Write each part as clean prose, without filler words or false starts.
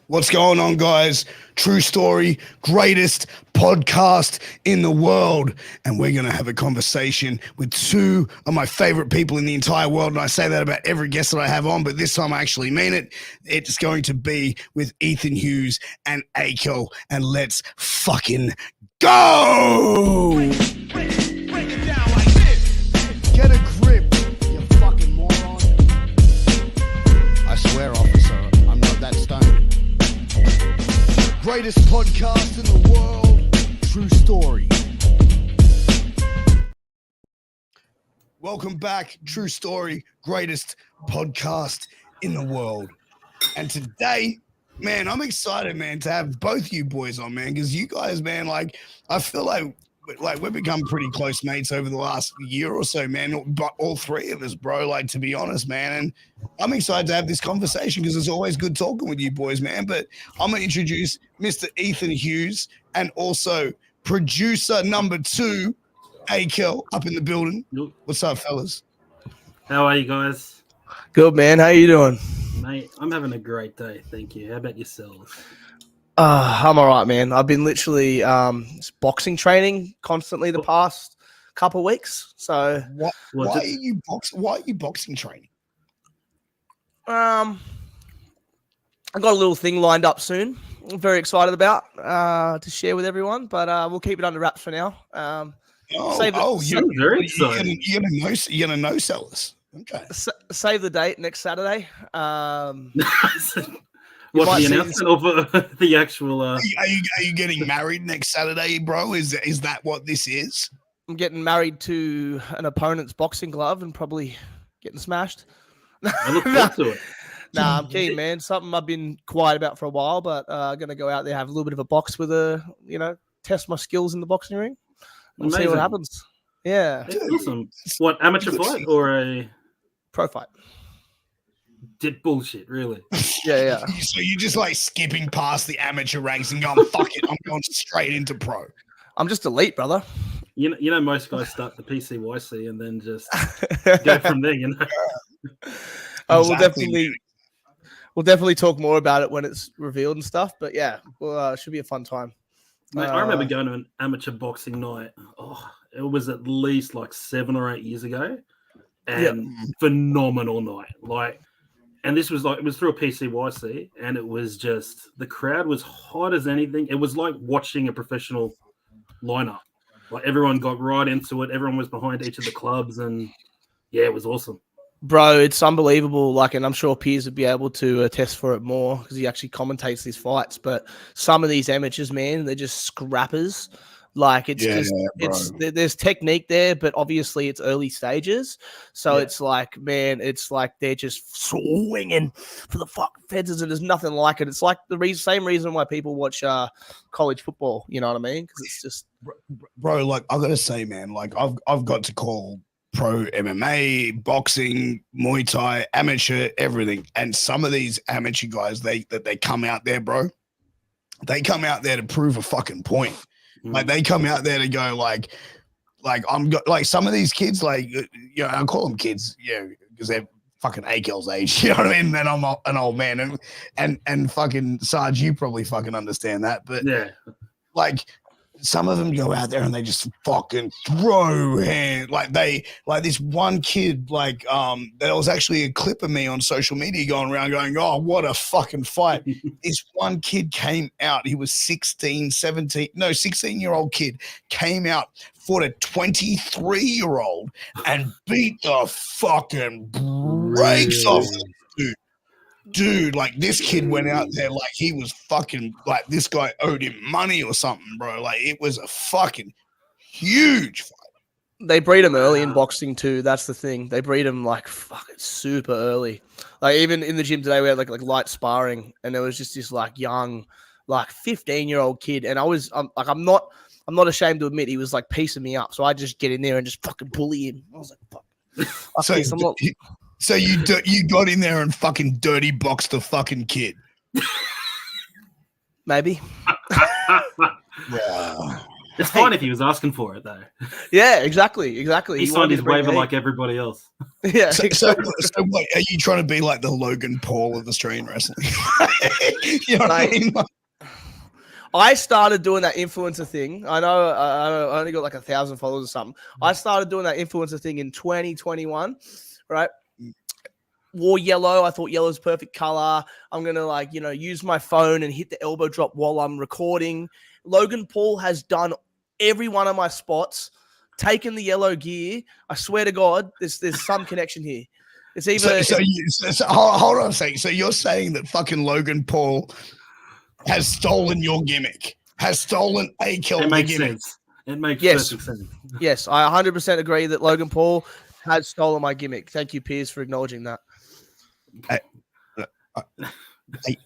What's going on, guys? True Story, greatest podcast in the world. And we're going to have a conversation with two of my favorite people in the entire world. And I say that about every guest that I have on, but this time I actually mean it. It's going to be with Ethan Hughz and Akell. And let's fucking go! Break it down like this. Get a grip, you fucking moron. I swear, officer, I'm not that stoned. Greatest podcast in the world, True Story. Welcome back, True Story, greatest podcast in the world. And today, man, I'm excited, man, to have both you boys on, man, because you guys, man, like, I feel like we've become pretty close mates over the last year or so, man, but all three of us, bro, like, to be honest, man, and I'm excited to have this conversation because it's always good talking with you boys, man, but I'm going to introduce Mr. Ethan Hughz and also producer number 2, Akell, up in the building. What's up, fellas? How are you guys? Good, man. How you doing? Mate, I'm having a great day, thank you. How about yourselves? I'm all right, man. I've been literally boxing training constantly the past couple of weeks. So why are you boxing training? I got a little thing lined up soon. I'm very excited about to share with everyone, but we'll keep it under wraps for now. You're gonna no sell us. Okay. Save the date next Saturday. What's the announcement of the actual? Are you getting married next Saturday, bro? Is that what this is? I'm getting married to an opponent's boxing glove and probably getting smashed. I look forward to it. Nah, I'm keen, man. Something I've been quiet about for a while, but I'm gonna go out there, have a little bit of a box with test my skills in the boxing ring. We'll see what happens. Yeah. That's awesome. What, amateur fight or a pro fight? Did bullshit, really? Yeah. So you're just like skipping past the amateur ranks and going, fuck it, I'm going straight into pro. I'm just elite, brother. You know, most guys start the PCYC and then just go from there, you know? Oh, we'll definitely talk more about it when it's revealed and stuff. But yeah, well, it should be a fun time. Mate, I remember going to an amateur boxing night. Oh, it was at least like 7 or 8 years ago, and phenomenal night. Like, and this was like, it was through a PCYC, and it was just, the crowd was hot as anything. It was like watching a professional lineup. Like, everyone got right into it. Everyone was behind each of the clubs, and yeah, it was awesome. Bro, it's unbelievable. Like, and I'm sure Piers would be able to attest for it more because he actually commentates these fights. But some of these amateurs, man, they're just scrappers. Like, there's technique there, but obviously it's early stages. So it's like, man, it's like they're just swinging for the fucking fences, and there's nothing like it. It's like the same reason why people watch college football. You know what I mean? Because it's just, bro. Like, I gotta say, man, like I've got to call pro MMA, boxing, Muay Thai, amateur, everything. And some of these amateur guys, they come out there, bro. They come out there to prove a fucking point. Like, they come out there to go like some of these kids, like, you know, I call them kids, because they're fucking Akell's age, you know what I mean? And I'm an old man, and fucking Sarge, you probably fucking understand that, but yeah, like, some of them go out there and they just fucking throw hands. Like this one kid, like, there was actually a clip of me on social media going around going, oh, what a fucking fight. This one kid came out. He was 16-year-old kid came out, fought a 23-year-old and beat the fucking brakes off the dude. Like, this kid went out there like he was fucking, like, this guy owed him money or something, bro. Like, it was a fucking huge fight. They breed them early in boxing too. That's the thing. They breed them like fucking super early. Like, even in the gym today, we had like light sparring, and there was just this like young, like 15-year-old kid, and I'm not ashamed to admit he was like piecing me up. So I just get in there and just fucking bully him. I was like, fuck. So you got in there and fucking dirty boxed the fucking kid. Maybe. Wow. It's fine if he was asking for it, though. Yeah, exactly. He signed his waiver like everybody else. Yeah. So wait, are you trying to be like the Logan Paul of Australian wrestling? You know what I mean? I started doing that influencer thing. I know I only got like 1,000 followers or something. I started doing that influencer thing in 2021, right? Wore yellow. I thought yellow's perfect color. I'm going to use my phone and hit the elbow drop while I'm recording. Logan Paul has done every one of my spots, taken the yellow gear. I swear to God, there's some connection here. It's either... So hold on a second. So you're saying that fucking Logan Paul has stolen your gimmick, has stolen Akell. It makes sense. It makes perfect sense. Yes, I 100% agree that Logan Paul has stolen my gimmick. Thank you, Piers, for acknowledging that. Are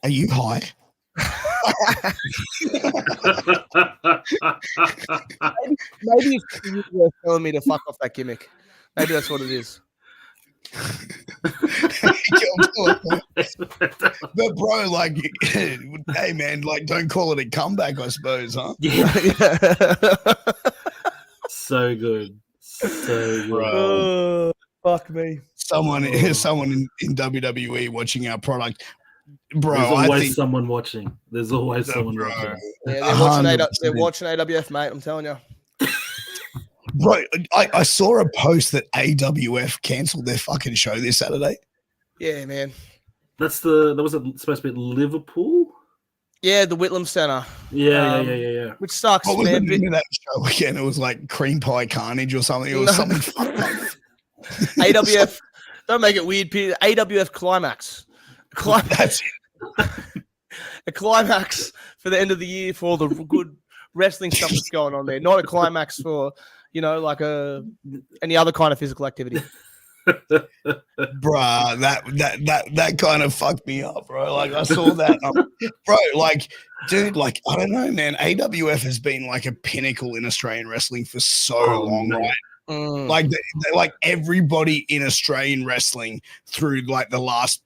you high? Maybe you were telling me to fuck off that gimmick. Maybe that's what it is. But bro, like, hey man, like, don't call it a comeback, I suppose, huh? Yeah. So good. Oh, fuck me. Someone in WWE watching our product. Bro, there's always someone watching. There's always someone watching. Yeah, they're watching AWF, mate. I'm telling you. Bro, I saw a post that AWF cancelled their fucking show this Saturday. Yeah, man. That was supposed to be at Liverpool? Yeah, the Whitlam Centre. Yeah. Which sucks, what was man. the name of that show again? It was like Cream Pie Carnage or something. It was something fucked up. AWF. Don't make it weird, Peter. AWF Climax. That's it. A climax for the end of the year for all the good wrestling stuff that's going on there. Not a climax for, like any other kind of physical activity. Bruh, that kind of fucked me up, bro. Like, I saw that, bro. Like, dude, like, I don't know, man. AWF has been like a pinnacle in Australian wrestling for so long, right? Like, like everybody in Australian wrestling through like the last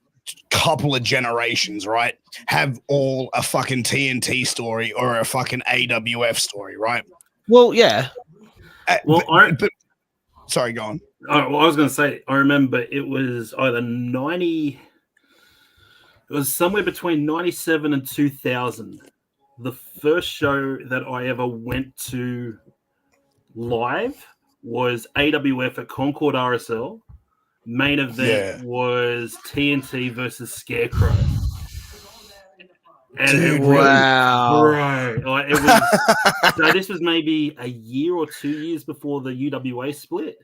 couple of generations, right, have all a fucking TNT story or a fucking AWF story, right? Well, yeah. But sorry, go on. I was going to say, I remember it was either 90, it was somewhere between 97 and 2000. The first show that I ever went to live was AWF at Concord RSL. Main event was TNT versus Scarecrow. And dude, wow. Bro, like, it was, so this was maybe a year or 2 years before the UWA split.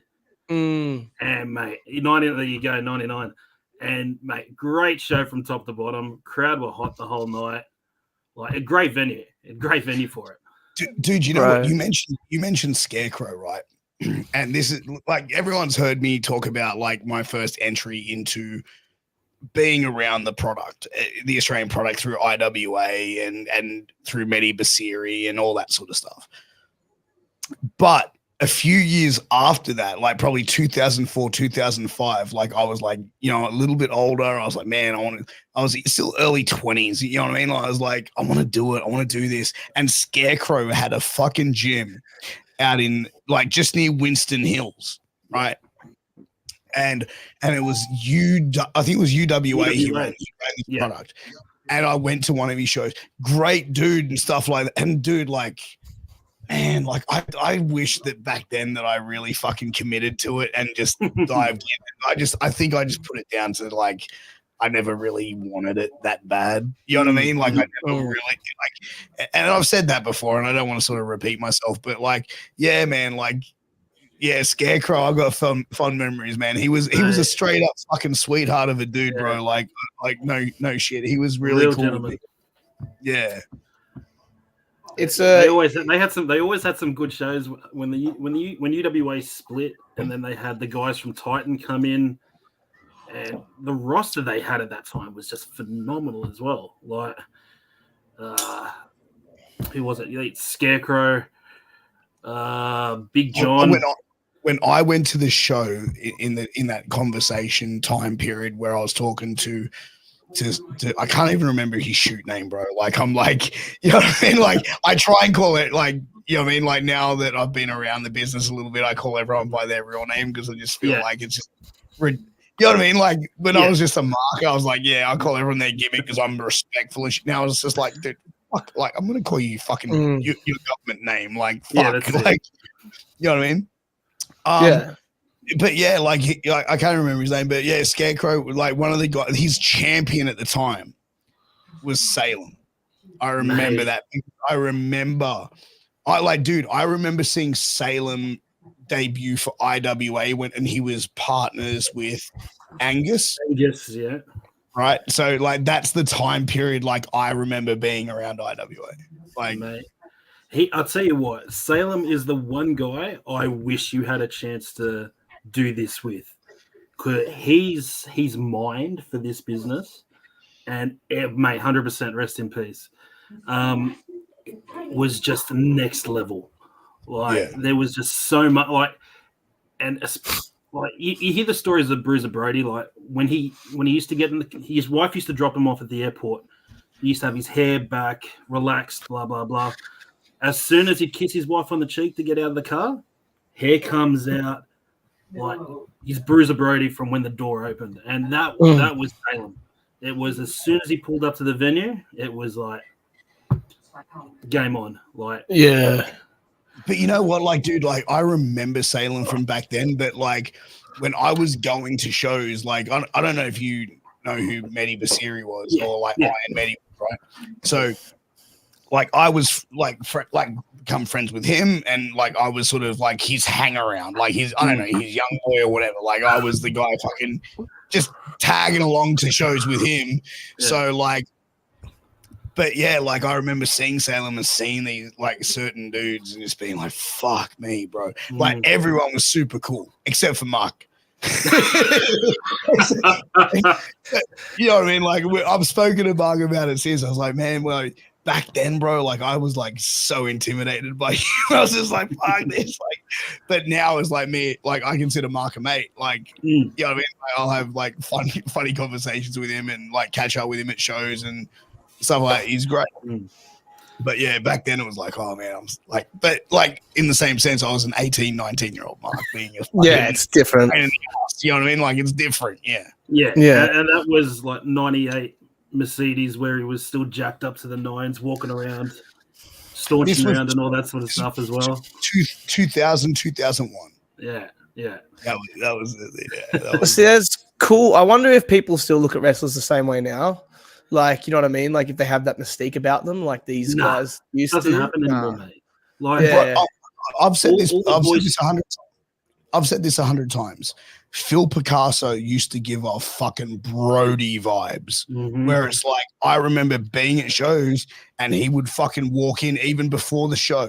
And mate, there you go, 99. And mate, great show from top to bottom. Crowd were hot the whole night. Like, a great venue for it. Dude, you know what? You mentioned Scarecrow, right? And this is like, everyone's heard me talk about like my first entry into being around the product, the Australian product, through IWA and through Mehdi Basiri and all that sort of stuff. But a few years after that, like probably 2004, 2005, like I was like, a little bit older. I was like, man, I was still early 20s. You know what I mean? Like, I was like, I want to do it. I want to do this. And Scarecrow had a fucking gym out in like just near Winston Hills, right? And it was I think it was UWA. He ran the product. And I went to one of his shows. Great dude and stuff like that. And dude, like, man, like I wish that back then that I really fucking committed to it and just dived in. I think I just put it down to like, I never really wanted it that bad. You know what I mean? Like, I never really like, and I've said that before, and I don't want to sort of repeat myself, but like, yeah, man, like, yeah, Scarecrow, I've got fond memories, man. He was a straight up fucking sweetheart of a dude, bro. Like no shit. He was really Real cool. Gentleman. Yeah. It's they always had some good shows when UWA split, and then they had the guys from Titan come in, and the roster they had at that time was just phenomenal as well. Like, who was it? Scarecrow, Big John. When I went to the show in that conversation time period where I was talking to I can't even remember his shoot name, bro. Like, I'm like, you know what I mean? Like, I try and call it like, you know what I mean? Like, now that I've been around the business a little bit, I call everyone by their real name because I just feel like it's just, you know what I mean? Like, when I was just a mark, I was like, yeah, I'll call everyone their gimmick because I'm respectful and shit. Now it's just like, dude, fuck, like, I'm going to call you fucking your government name. Like, fuck, like, you know what I mean? But yeah, like I can't remember his name, but yeah, Scarecrow, like one of the guys, his champion at the time was Salem. I remember that. I remember seeing Salem debut for IWA and he was partners with Angus. Yeah. Right. So like that's the time period like I remember being around IWA. Like, mate. I'll tell you what, Salem is the one guy I wish you had a chance to do this with. Cause he's mined for this business, and mate, 100% rest in peace. Was just next level. Like there was just so much and like you hear the stories of Bruiser Brody. Like when he used to get his wife used to drop him off at the airport. He used to have his hair back, relaxed, blah blah blah. As soon as he'd kiss his wife on the cheek to get out of the car, hair comes out like he's Bruiser Brody from when the door opened. And that was Salem. It was as soon as he pulled up to the venue, it was like game on. Like But you know what, like, dude, like I remember Salem from back then, but like when I was going to shows, like I don't know if you know who Mehdi Basiri was or like Iron Mehdi, right? So like I was like become friends with him, and like I was sort of like his hang around, like his I don't know, his young boy or whatever. Like I was the guy fucking just tagging along to shows with him. So like, but yeah, like I remember seeing Salem and seeing these like certain dudes and just being like, "Fuck me, bro!" Like everyone was super cool except for Mark. You know what I mean? Like I've spoken to Mark about it since. I was like, man, well, back then, bro, like I was like so intimidated by you. I was just like, fuck this. Like, but now it's like me, like I consider Mark a mate. Like, you know what I mean? Like, I'll have like funny conversations with him and like catch up with him at shows and stuff like that. He's great. But yeah, back then it was like, oh man, I'm like, but like in the same sense, I was an 18, 19-year-old Mark being a it's different. You know what I mean? Like it's different. Yeah. And that was like 98 Mercedes where he was still jacked up to the nines, walking around, staunching around and all that sort of stuff as well. 2000, 2001. Yeah. That was it. See, that's cool. I wonder if people still look at wrestlers the same way now. Like, you know what I mean? Like if they have that mystique about them, like these guys used to. Doesn't happen anymore, mate. Like, I've said this 100 times. I've said this 100 times. Phil Picasso used to give off fucking Brody vibes, where it's like, I remember being at shows and he would fucking walk in even before the show.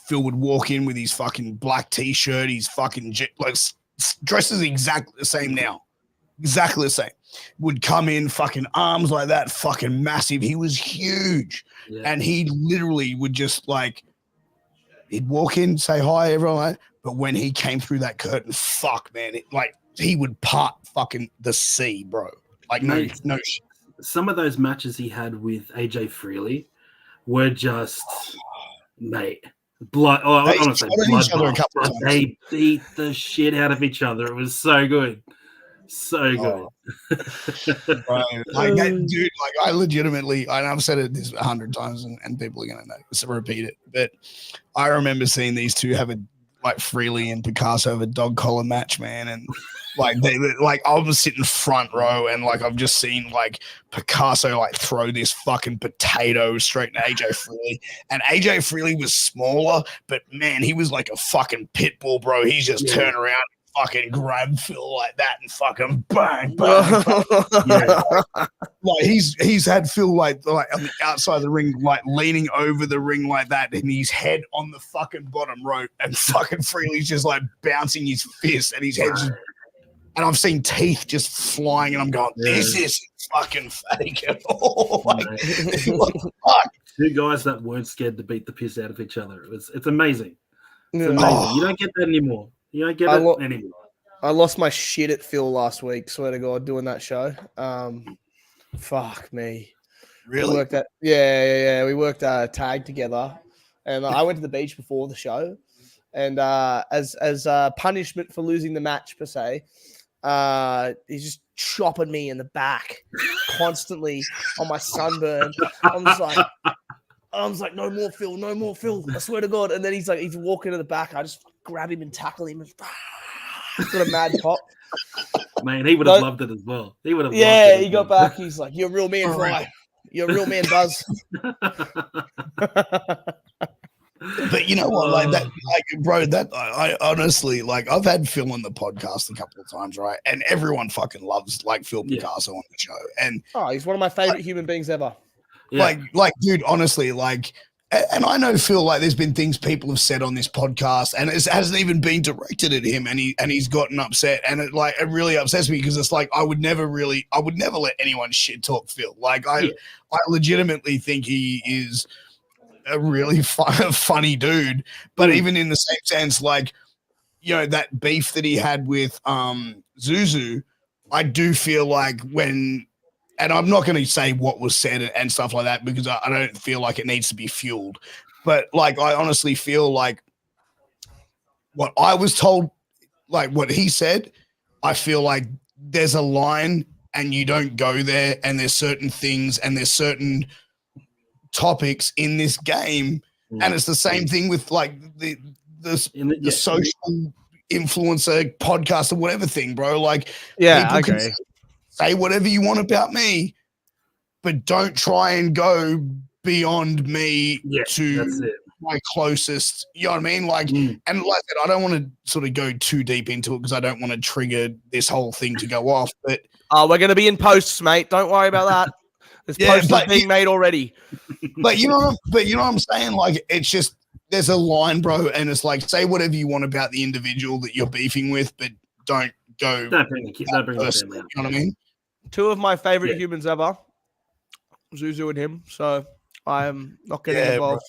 Phil would walk in with his fucking black t-shirt, his fucking like dresses exactly the same now. Exactly the same. Would come in fucking arms like that, fucking massive. He was huge. And he literally would just like, he'd walk in, say hi, everyone. But when he came through that curtain, fuck, man, it like he would part fucking the sea, bro. Like no shit. Some of those matches he had with AJ Freely were just, mate, blood. Oh, I want to say blood. They beat the shit out of each other. It was so good. So good. Like that dude, like I legitimately, and I've said it this 100 times and people are going to know, so repeat it. But I remember seeing these two have like Freely and Picasso have a dog collar match, man. And like like I was sitting front row and like I've just seen like Picasso like throw this fucking potato straight to AJ Freely. And AJ Freely was smaller, but man, he was like a fucking pit bull, bro. He's just turned around, fucking grab Phil like that and fucking bang. Like he's had Phil like on the outside of the ring, like leaning over the ring like that, and his head on the fucking bottom rope, and fucking Freely's just like bouncing his fist, and his head's just, and I've seen teeth just flying, and I'm going, this isn't fucking fake at all. Like, fuck. Two guys that weren't scared to beat the piss out of each other. It's amazing. It's amazing. You don't get that anymore. You don't get it anymore. I lost my shit at Phil last week, swear to God, doing that show. Fuck me. Really? We worked at, yeah. We worked tag together, and I went to the beach before the show, and as punishment for losing the match per se, he's just chopping me in the back constantly on my sunburn. I'm just like, no more, Phil, no more, Phil. I swear to God. And then he's walking to the back. I just grab him and tackle him. And got a mad pop. Man, he would have loved it as well. He would have. Yeah, he got back. He's like, "You're a real man, Fry. You're a real man, Buzz." But you know what, like that, like bro, that I honestly, like, I've had Phil on the podcast a couple of times, right? And everyone fucking loves like Phil Picasso on the show, and he's one of my favorite human beings ever. Yeah. Like, dude, honestly, like, and I know Phil, like, there's been things people have said on this podcast, and it hasn't even been directed at him, and he's gotten upset, and it really upsets me because it's like I would never let anyone shit talk Phil. Like, I legitimately think he is a really funny dude, but even in the same sense, like, you know, that beef that he had with Zuzu, I do feel like when. And I'm not going to say what was said and stuff like that because I don't feel like it needs to be fueled. But, like, I honestly feel like what I was told, like what he said, I feel like there's a line and you don't go there, and there's certain things and there's certain topics in this game. And it's the same thing with, like, the social influencer podcast or whatever thing, bro. Like, I agree. Say whatever you want about me, but don't try and go beyond me to my closest. You know what I mean? Like, and like I said, I don't want to sort of go too deep into it because I don't want to trigger this whole thing to go off. But we're going to be in posts, mate. Don't worry about that. This post is being made already. But you know what I'm saying? Like, it's just there's a line, bro, and it's like say whatever you want about the individual that you're beefing with, but don't go. Don't bring the family out. You know what I mean? Two of my favorite humans ever, Zuzu and him. So I'm not getting involved.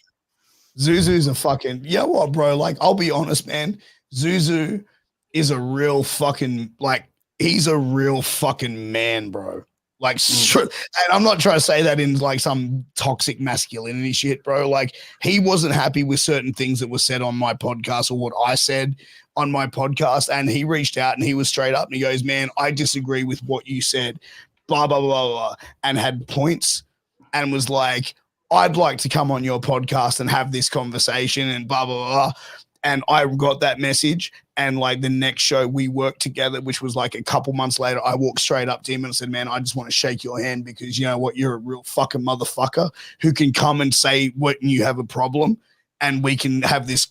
Bro. Zuzu's a fucking, you know what, bro? Like, I'll be honest, man. Zuzu is a real fucking, like, he's a real fucking man, bro. Like, and I'm not trying to say that in like some toxic masculinity shit, bro. Like, he wasn't happy with certain things that were said on my podcast or what I said on my podcast, and he reached out and he was straight up and he goes, "Man, I disagree with what you said, blah blah blah blah," and had points and was like, "I'd like to come on your podcast and have this conversation," and blah blah blah. And I got that message, and like the next show we worked together, which was like a couple months later, I walked straight up to him and said, "Man, I just want to shake your hand because you know what, you're a real fucking motherfucker who can come and say what you have a problem, and we can have this."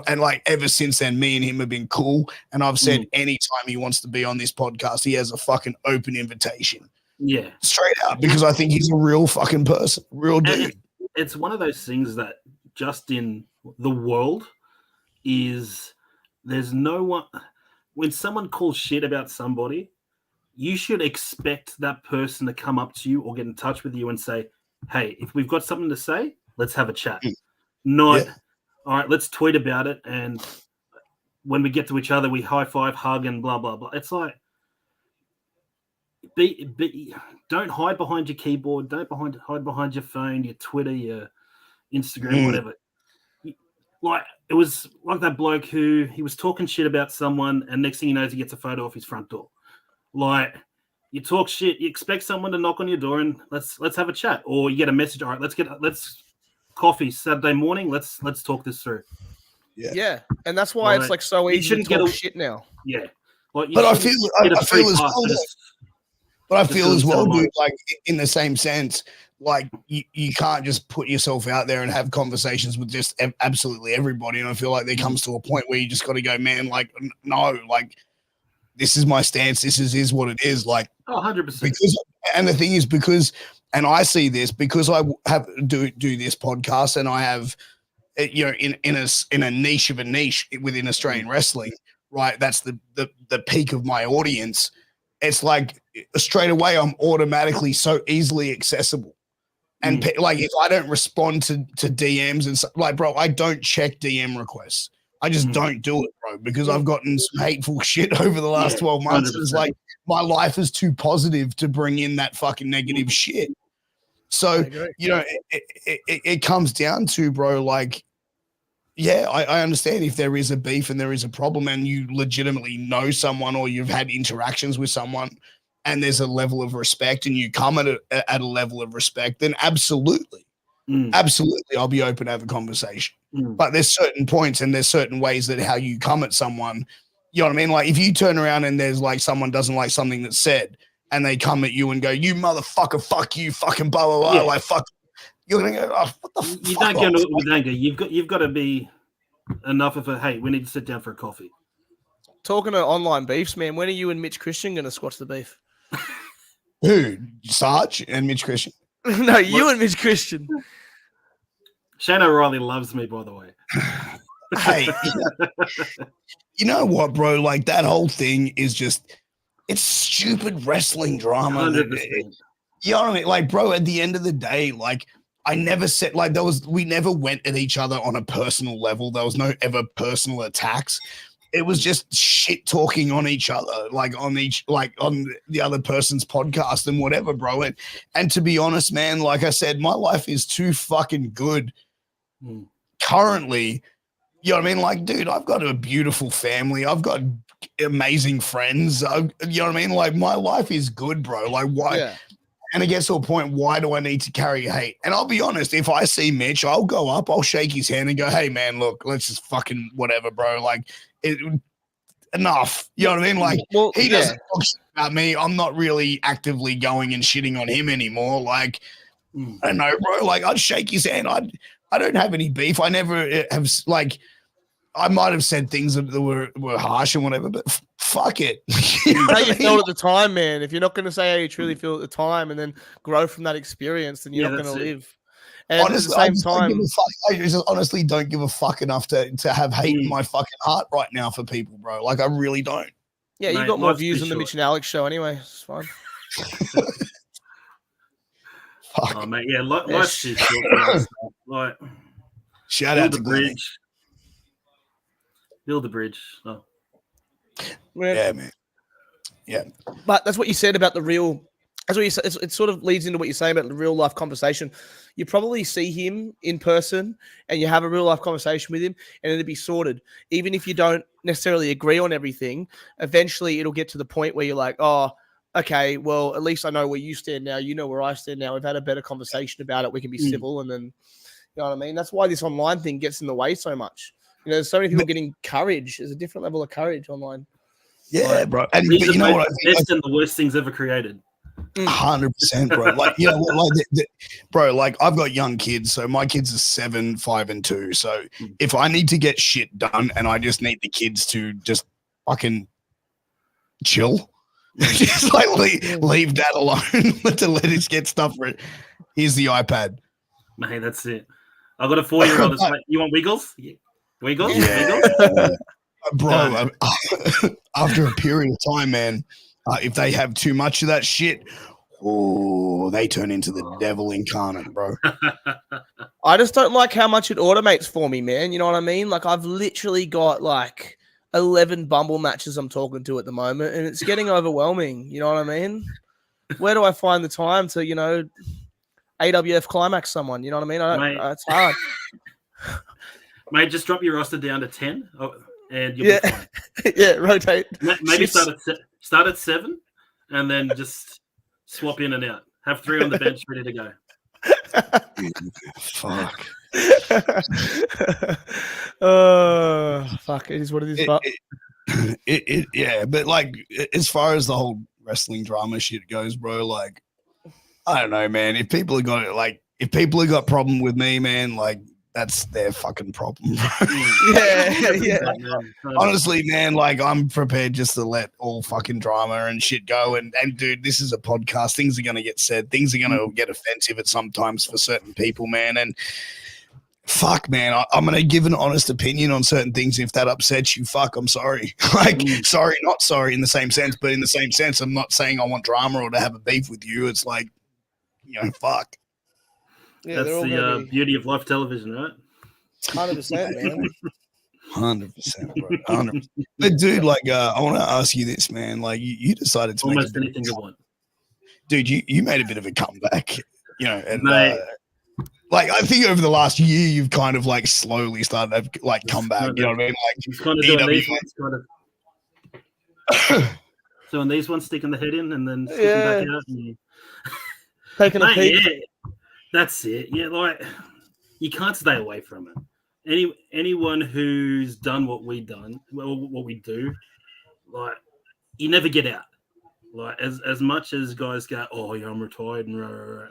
And like ever since then, me and him have been cool. And I've said anytime he wants to be on this podcast, he has a fucking open invitation. Yeah. Straight out, because I think he's a real fucking person, real dude. It's one of those things that just in the world is there's no one, when someone calls shit about somebody, you should expect that person to come up to you or get in touch with you and say, "Hey, if we've got something to say, let's have a chat." Not, "All right, let's tweet about it, and when we get to each other, we high five, hug, and blah blah blah." It's like, don't hide behind your keyboard, don't hide behind your phone, your Twitter, your Instagram, whatever. Like, it was like that bloke who he was talking shit about someone, and next thing he knows, he gets a photo off his front door. Like, you talk shit, you expect someone to knock on your door and let's have a chat, or you get a message. "All right, let's coffee Saturday morning. Let's talk this through." Yeah, and that's why it's like so easy to talk shit now. Yeah, like, but I feel as well, dude. Like, in the same sense, like you can't just put yourself out there and have conversations with just absolutely everybody. And I feel like there comes to a point where you just got to go, "Man, like, no, like, this is my stance. This is what it is." Like, 100%. Because, and the thing is, because, and I see this because I have do this podcast, and I have, you know, in a niche of a niche within Australian wrestling, right? That's the peak of my audience. It's like straight away I'm automatically so easily accessible. And like, if I don't respond to DMs and like, bro, I don't check DM requests. I just don't do it, bro, because I've gotten some hateful shit over the last 12 months. It's like my life is too positive to bring in that fucking negative shit. So, you know, it comes down to, bro, like, yeah, I understand if there is a beef and there is a problem and you legitimately know someone or you've had interactions with someone and there's a level of respect and you come at a level of respect, then absolutely, I'll be open to have a conversation. But there's certain points and there's certain ways that how you come at someone, you know what I mean? Like if you turn around and there's like someone doesn't like something that's said and they come at you and go, you motherfucker, fuck you, fucking blah, blah, blah, like fuck. You're going to go, oh, what the fuck? You don't go with anger. You've got to be enough of a, hey, we need to sit down for a coffee. Talking to online beefs, man, when are you and Mitch Christian going to squash the beef? Who? Sarge and Mitch Christian? No, you and Mitch Christian. Shane O'Reilly loves me, by the way. Hey, you know what, bro? Like that whole thing is just, it's stupid wrestling drama. You know what I mean? Like, bro, at the end of the day, like, I never said, like, we never went at each other on a personal level. There was no ever personal attacks. It was just shit talking on each other, like on the other person's podcast and whatever, bro. And to be honest, man, like I said, my life is too fucking good currently. You know what I mean? Like, dude, I've got a beautiful family. I've got amazing friends. You know what I mean? Like, my life is good, bro. Like, why? Yeah. And it gets to a point, why do I need to carry hate? And I'll be honest, if I see Mitch, I'll go up, I'll shake his hand and go, hey, man, look, let's just fucking whatever, bro. Like, enough. You know what I mean? Like, he doesn't talk shit about me. I'm not really actively going and shitting on him anymore. Like, I don't know, bro. Like, I'd shake his hand. I don't have any beef. I never have, like, I might have said things that were harsh and whatever, but fuck it. How you felt at the time, man. If you're not going to say how you truly feel at the time and then grow from that experience, then you're not going to live. And honestly, at the same time, I just honestly don't give a fuck enough to have hate in my fucking heart right now for people, bro. Like, I really don't. Yeah, you got more views on the Mitch and Alex show anyway. It's fine. Fuck. Oh, mate, yeah, life's too short. Like, shout out to Bridge. Build the bridge. Oh. Yeah, man. Yeah. But that's what you said about the real. That's what you said. It sort of leads into what you're saying about the real life conversation. You probably see him in person and you have a real life conversation with him and it'll be sorted. Even if you don't necessarily agree on everything, eventually it'll get to the point where you're like, oh, okay, well, at least I know where you stand now. You know where I stand now. We've had a better conversation about it. We can be civil. And then, you know what I mean? That's why this online thing gets in the way so much. You know, there's so many people getting courage. There's a different level of courage online. Yeah, bro. And these you know what? Best and the worst things ever created. 100%, bro. Like, you know, like, bro, like I've got young kids, so my kids are 7, 5, and 2. So if I need to get shit done and I just need the kids to just fucking chill, just like leave that alone to let us get stuff ready. Here's the iPad. Mate, that's it. I've got a 4-year-old. You want Wiggles? Yeah. Wiggles? Yeah. Wiggles? Bro, after a period of time, man, if they have too much of that shit, they turn into the devil incarnate, bro. I just don't like how much it automates for me, man. You know what I mean? Like, I've literally got like 11 Bumble matches I'm talking to at the moment, and it's getting overwhelming. You know what I mean? Where do I find the time to, you know, AWF climax someone? You know what I mean? It's hard. Mate, just drop your roster down to 10 and you'll be fine. Yeah, rotate. Maybe start at 7 and then just swap in and out. Have 3 on the bench ready to go. Fuck. Fuck. It is what it is. Yeah, but like as far as the whole wrestling drama shit goes, bro, like I don't know, man. If people have got problem with me, man, like that's their fucking problem, bro. Yeah. Honestly, man, like I'm prepared just to let all fucking drama and shit go. And dude, this is a podcast. Things are gonna get said. Things are gonna get offensive at sometimes for certain people, man. And fuck, man, I'm gonna give an honest opinion on certain things. If that upsets you, fuck, I'm sorry. Like, sorry, not sorry in the same sense, but in the same sense, I'm not saying I want drama or to have a beef with you. It's like, you know, fuck. Yeah, that's the beauty of live television, right? 100%, man. 100%, bro. 100%. But dude, like, I want to ask you this, man. Like, you decided to almost anything you want, dude. You made a bit of a comeback, and mate. like I think over the last year, you've kind of like slowly started to like come back. You know what I mean? Like, it's kind of doing these ones, doing these ones, sticking the head in, and then sticking back out. And taking a peek. Yeah, that's it. Yeah, like you can't stay away from it. Anyone who's done what we do, like you never get out. Like as much as guys go, oh yeah, I'm retired, and rah, rah, rah.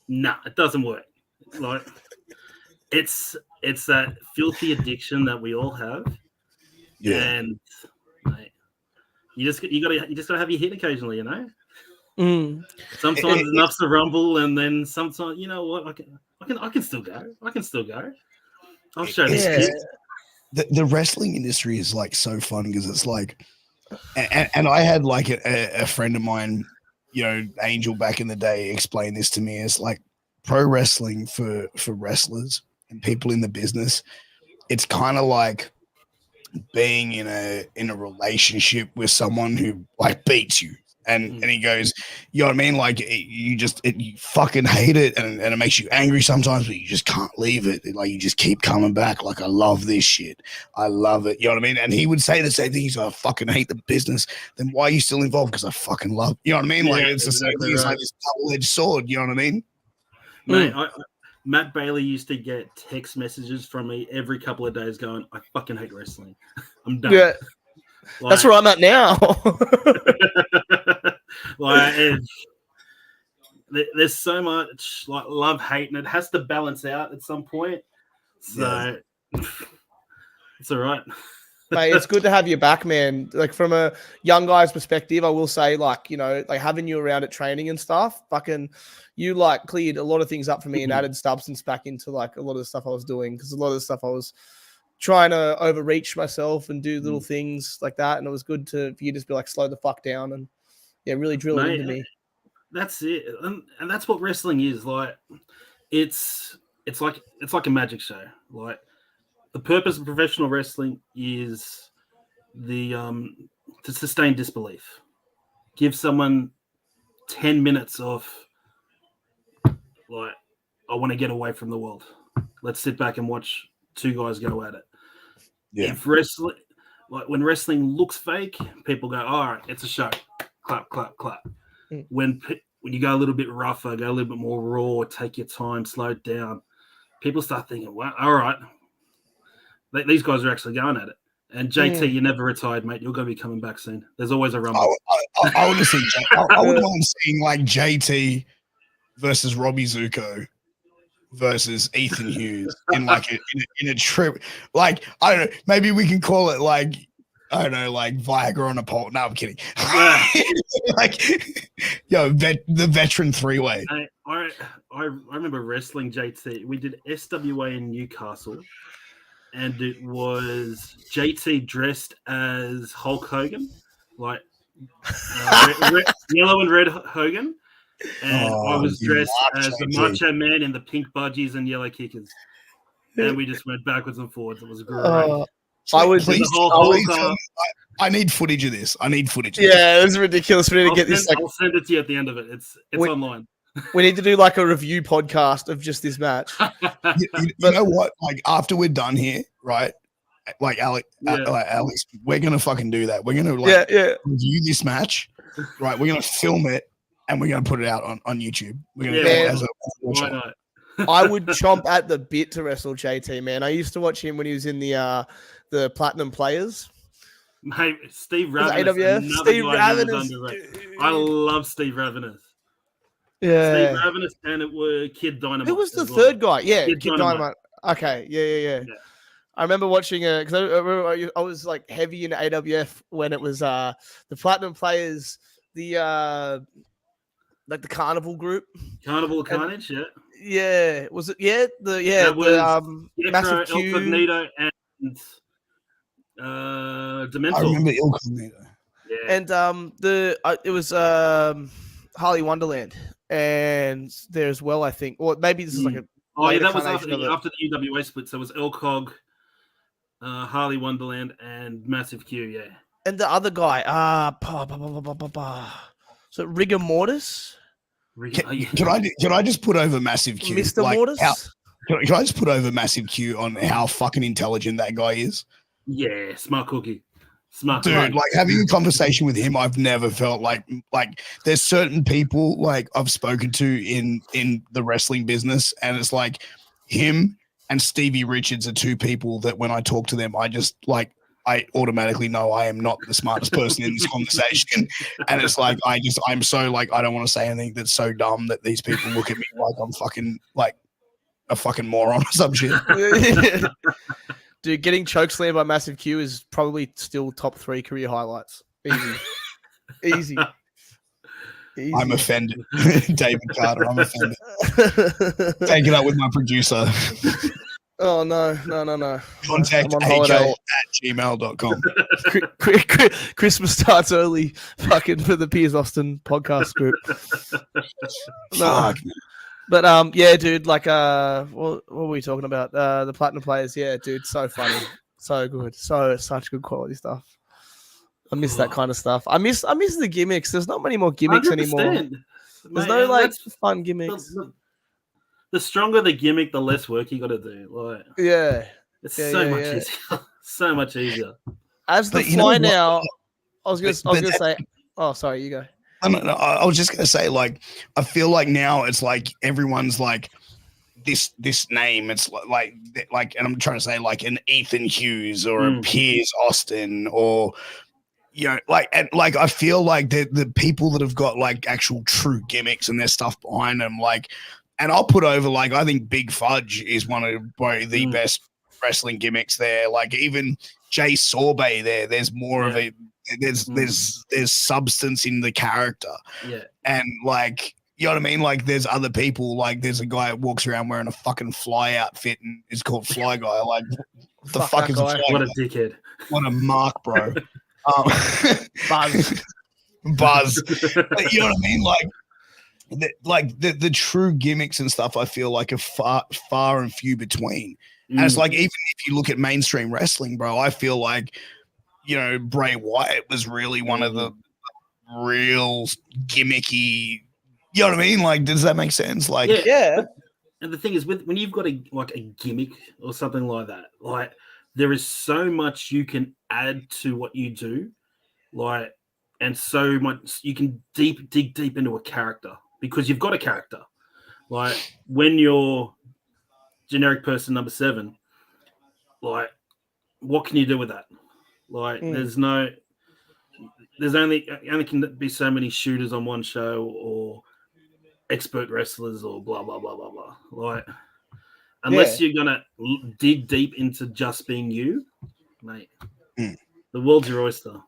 Nah, it doesn't work. Like it's that filthy addiction that we all have. Yeah, and mate, you just gotta have your hit occasionally, Sometimes enough's to rumble, and then sometimes you know what, I can still go. I'll show this kid. The wrestling industry is like so fun because it's like, and I had like a friend of mine, Angel back in the day, explain this to me. It's like pro wrestling for wrestlers and people in the business. It's kind of like being in a relationship with someone who like beats you. And he goes, you know what I mean? Like you fucking hate it, and it makes you angry sometimes, but you just can't leave it. Like you just keep coming back. Like I love this shit. I love it. You know what I mean? And he would say the same thing. He's like, I fucking hate the business. Then why are you still involved? Because I fucking love. You know what I mean? Like it's the same thing. It's like this double-edged sword. You know what I mean? Mate, Matt Bailey used to get text messages from me every couple of days going, I fucking hate wrestling. I'm done. Yeah. Like, that's where I'm at now. Like, there's so much like love, hate, and it has to balance out at some point. So it's all right. Mate, it's good to have you back, man. Like from a young guy's perspective, I will say, like, like having you around at training and stuff, fucking you like cleared a lot of things up for me and added substance back into like a lot of the stuff I was doing, because a lot of the stuff I was trying to overreach myself and do little things like that, and it was good for you to just be like, slow the fuck down and really drill it into me. That's it, and that's what wrestling is. Like it's like a magic show. Like the purpose of professional wrestling is to sustain disbelief. Give someone 10 minutes of like, I want to get away from the world. Let's sit back and watch two guys go at it. Yeah. If wrestling, like when wrestling looks fake, people go, all right, it's a show. Clap, clap, clap. When you go a little bit rougher, go a little bit more raw, take your time, slow it down, people start thinking, well, all right, these guys are actually going at it. And JT, you're never retired, mate. You're going to be coming back soon. There's always a rumble. I want to see. I wouldn't mind seeing like JT versus Robbie Zuko versus Ethan Hughz in like in a trip. Like I don't know. Maybe we can call it like, I don't know, like Viagra on a pole. No, I'm kidding. Like, the veteran three-way. I remember wrestling JT. We did SWA in Newcastle. And it was JT dressed as Hulk Hogan, like yellow and red Hogan. And I was dressed as the Macho Man in the pink budgies and yellow kickers. And we just went backwards and forwards. It was great. I need footage of this. Yeah, it was ridiculous. We need to get this. I'll send it to you at the end of it. It's online. We need to do like a review podcast of just this match. You know what? Like after we're done here, right? Like Alex, we're gonna fucking do that. We're gonna review this match, right? We're gonna film it and we're gonna put it out on YouTube. We're gonna do it as a why not? I would chomp at the bit to wrestle JT, man. I used to watch him when he was in the Platinum Players. Mate, Steve Ravenous. Steve Ravenous. I love Steve Ravenous. Yeah. Steve Ravenous and it were Kid Dynamite. Who was the third guy? Yeah, Kid Dynamite. Okay, yeah. I remember watching it because I was like heavy in AWF when it was the Platinum Players, the like the Carnival group. Carnival of Carnage, yeah. Yeah, was it? Yeah, that was Massive Q, El Cognito, and Dementor. I remember El Cognito. Yeah, and it was Harley Wonderland, and there as well, I think, or maybe this is like a. That was after the UWA split. So it was El Cog, Harley Wonderland and Massive Q, yeah. And the other guy, so Rigor Mortis? Can I just put over Massive Q? Mr. Mortis? Can I just put over Massive Q on how fucking intelligent that guy is? Yeah, smart cookie. Dude, like having a conversation with him, I've never felt like there's certain people like I've spoken to in the wrestling business, and it's like him and Stevie Richards are two people that when I talk to them, I just like I automatically know I am not the smartest person in this conversation. And it's like I'm so like I don't want to say anything that's so dumb that these people look at me like I'm fucking like a fucking moron or some shit. Dude, getting chokeslammed by Massive Q is probably still top 3 career highlights. Easy. I'm offended. David Carter, I'm offended. Take it up with my producer. Oh, no. Contact hl@gmail.com. Christmas starts early fucking for the Piers Austin podcast group. No. But yeah, dude, like what were we talking about? The platinum players, yeah, dude, so funny, so good, such good quality stuff. I miss that kind of stuff. I miss the gimmicks. There's not many more gimmicks 100%. Anymore. There's no like fun gimmicks. The stronger the gimmick, the less work you got to do. Like, yeah, it's so much easier. So much easier. As the fly now, I was gonna say. Oh, sorry, you go. No, I was just gonna say, like, I feel like now it's like everyone's like this name. It's like, and I'm trying to say like an Ethan Hughz or a Piers Austin or like I feel like the people that have got like actual true gimmicks and their stuff behind them, like, and I'll put over like I think Big Fudge is one of the best wrestling gimmicks there. Like even Jay Sorbet there's more of a there's substance in the character. Yeah. And like, you know what I mean? Like there's other people, like there's a guy that walks around wearing a fucking fly outfit and is called Fly Guy. Like what the fuck is a Fly What Guy? a dickhead. What a mark, bro. Buzz. But you know what I mean? Like the true gimmicks and stuff I feel like are far and few between. And it's like, even if you look at mainstream wrestling, bro, I feel like, you know, Bray Wyatt was really one of the real gimmicky, you know what I mean? Like, does that make sense? Like, yeah. And the thing is, when you've got a gimmick or something like that, like there is so much you can add to what you do, like, and so much you can dig deep into a character because you've got a character. Like when you're generic person number 7, like, what can you do with that? Like, there's only can be so many shooters on one show or expert wrestlers or blah blah blah blah blah. Like, unless you're gonna dig deep into just being you, mate, the world's your oyster.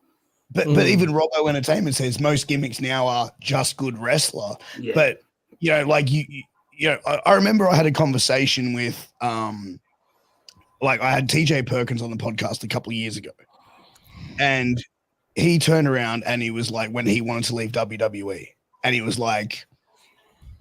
But even Robbo Entertainment says most gimmicks now are just good wrestler. Yeah. But you know, like you know, I remember I had a conversation with like I had TJ Perkins on the podcast a couple of years ago. And he turned around and he was like, when he wanted to leave WWE, and he was like,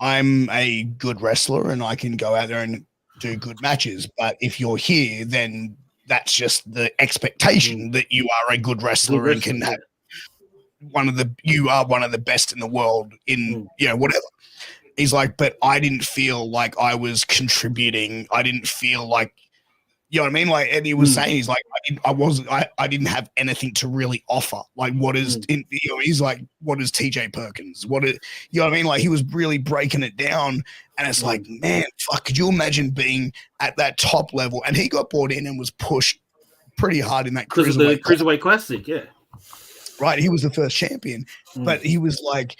I'm a good wrestler and I can go out there and do good matches. But if you're here, then that's just the expectation that you are a good wrestler and can have you are one of the best in the world in, you know, whatever. He's like, but I didn't feel like I was contributing. I didn't feel like, you know what I mean? Like, and he was saying, he's like, I didn't have anything to really offer. Like, what is, you know, he's like, what is TJ Perkins? What is, you know what I mean? Like, he was really breaking it down. And it's like, man, fuck, could you imagine being at that top level? And he got brought in and was pushed pretty hard in that Cruiserweight Classic, yeah. Right. He was the first champion. But he was like,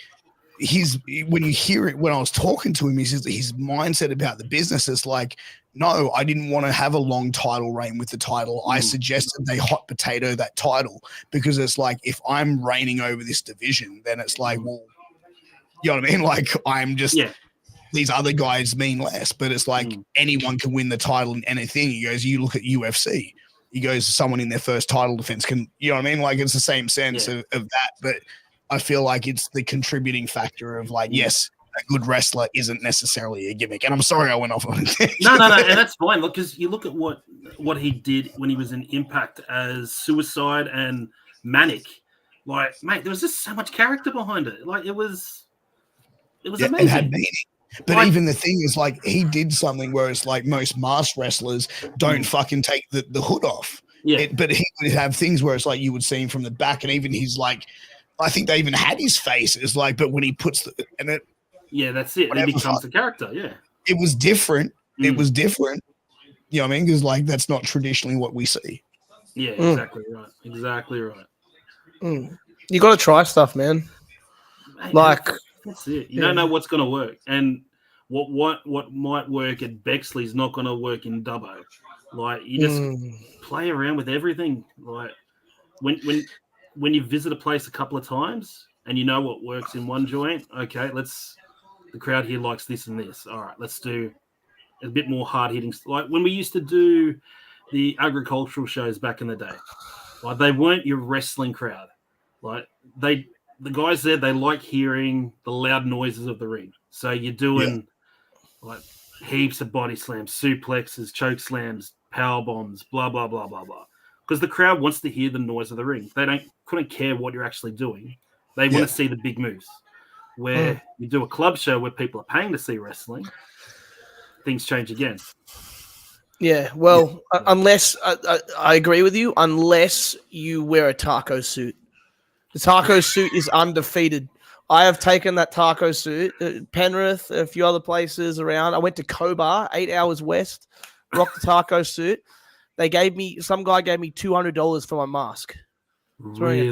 when you hear it, when I was talking to him, his mindset about the business is like, no, I didn't want to have a long title reign with the title. I suggested they hot potato that title because it's like, if I'm reigning over this division, then it's like, well, you know what I mean? Like, I'm just, these other guys mean less, but it's like anyone can win the title in anything. He goes, you look at UFC, he goes, someone in their first title defense can, you know what I mean? Like, it's the same sense of that, but I feel like it's the contributing factor of like, yes, a good wrestler isn't necessarily a gimmick. And I'm sorry I went off on it. No, and that's fine. Look, because you look at what he did when he was in Impact as Suicide and Manic. Like, mate, there was just so much character behind it. Like, it was amazing. It had meaning. But even the thing is, like, he did something where it's like most masked wrestlers don't fucking take the hood off. Yeah. But he would have things where it's like you would see him from the back, and even he's like, I think they even had his face. It's like, but when he puts that's it. He becomes the character. Yeah. It was different. It was different. You know what I mean? Because like that's not traditionally what we see. Yeah, exactly right. Exactly right. You got to try stuff, man. Mate, like that's it. You don't know what's going to work, and what might work at Bexley is not going to work in Dubbo. Like you just play around with everything. Like when you visit a place a couple of times and you know what works in one joint, okay, the crowd here likes this and this. All right, let's do a bit more hard hitting. Like when we used to do the agricultural shows back in the day, like they weren't your wrestling crowd. Like the guys there, they like hearing the loud noises of the ring. So you're doing like heaps of body slams, suplexes, choke slams, power bombs, blah, blah, blah, blah, blah. Because the crowd wants to hear the noise of the ring. They couldn't care what you're actually doing. They want to see the big moves. Where you do a club show where people are paying to see wrestling, things change again. Yeah, well, unless I agree with you, unless you wear a taco suit. The taco suit is undefeated. I have taken that taco suit, Penrith, a few other places around. I went to Cobar, 8 hours west, rocked the taco suit. Some guy gave me $200 for my mask. Really?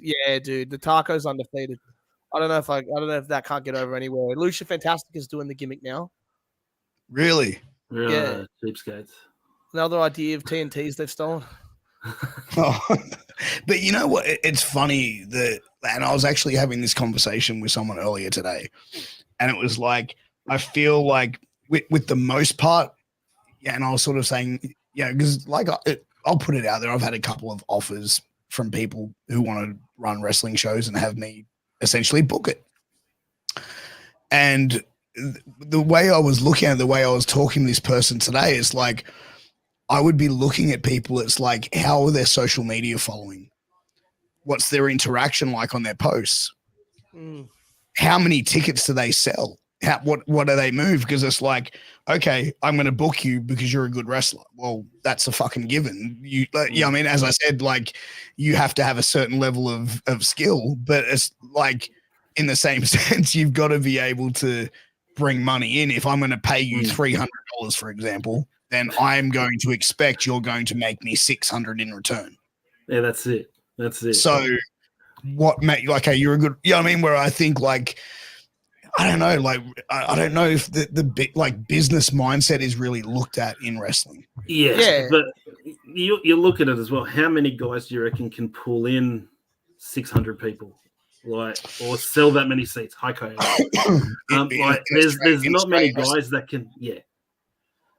Yeah, dude, the taco's undefeated. I don't know if that can't get over anywhere. Lucia Fantastic is doing the gimmick now. Really? Yeah. Cheapskates. Another idea of TNTs they've stolen. But you know what? It's funny and I was actually having this conversation with someone earlier today, and it was like, I feel like with the most part, and I was sort of saying, because like I'll put it out there. I've had a couple of offers from people who want to run wrestling shows and have me essentially book it. And the way I was looking at it, the way I was talking to this person today is like, I would be looking at people. It's like, how are their social media following? What's their interaction like on their posts? How many tickets do they sell? What do they move? Because it's like, okay, I'm going to book you because you're a good wrestler. Well, that's a fucking given. I mean, as I said, like you have to have a certain level of skill, but it's like in the same sense, you've got to be able to bring money in. If I'm going to pay you $300, for example, then I'm going to expect you're going to make me $600 in return. Yeah, that's it. So what make like, hey, you're a good, I mean, where I think like, I don't know, like I don't know if the like business mindset is really looked at in wrestling. Yeah. But you look at it as well. How many guys do you reckon can pull in 600 people, like, or sell that many seats? High coyote. There's not many guys that can. Yeah.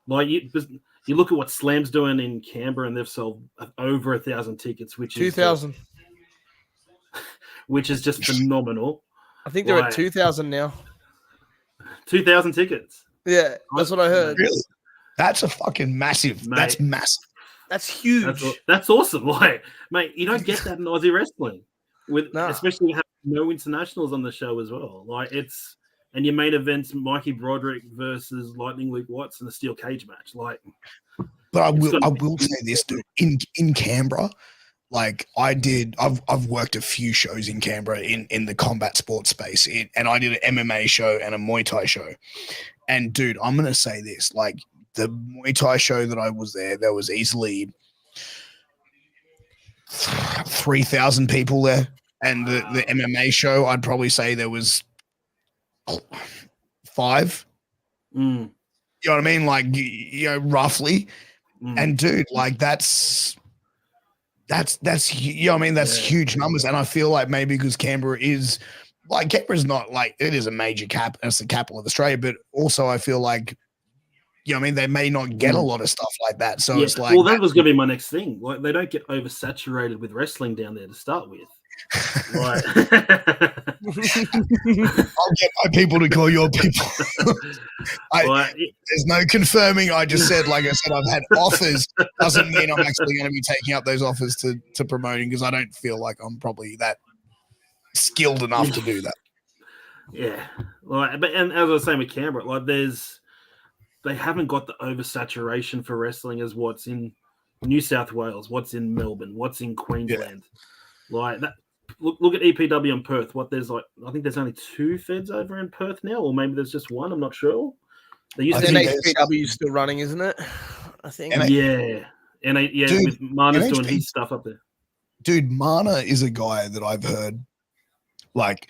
Like you look at what Slam's doing in Canberra, and they've sold over 1,000 tickets, which is 2,000, which is just phenomenal. I think they're at 2,000 now. 2,000 tickets. Yeah, that's what I heard. Really? That's a fucking massive. Mate, that's massive. That's huge. That's awesome. Like, mate, you don't get that in Aussie wrestling, especially having no internationals on the show as well. Like and your main event's Mikey Broderick versus Lightning Luke Watts in a steel cage match. Like, but I will say this, dude. In Canberra, like I've worked a few shows in Canberra in the combat sports space, and I did an MMA show and a Muay Thai show. And dude, I'm gonna say this: like the Muay Thai show that I was there was easily 3,000 people there, and the MMA show, I'd probably say there was 5. You know what I mean? Like roughly. And dude, like that's you know what I mean? That's huge numbers. And I feel like maybe because Canberra's not like, it is a major it's the capital of Australia, but also I feel like, you know what I mean, they may not get a lot of stuff like that. So it's like, well, that was going to be my next thing. Like, they don't get oversaturated with wrestling down there to start with. Right. I'll get my people to call your people. There's no confirming. I just said, like I said, I've had offers. Doesn't mean I'm actually going to be taking up those offers to promoting, because I don't feel like I'm probably that skilled enough to do that. Yeah, and as I was saying with Canberra, like they haven't got the oversaturation for wrestling as what's in New South Wales, what's in Melbourne, what's in Queensland. Yeah. Like that. Look at EPW in Perth. I think there's only 2 feds over in Perth now, or maybe there's just one. I'm not sure. EPW is still running, isn't it? I think. Yeah, dude, with Mana's doing his stuff up there. Dude, Mana is a guy that I've heard, like,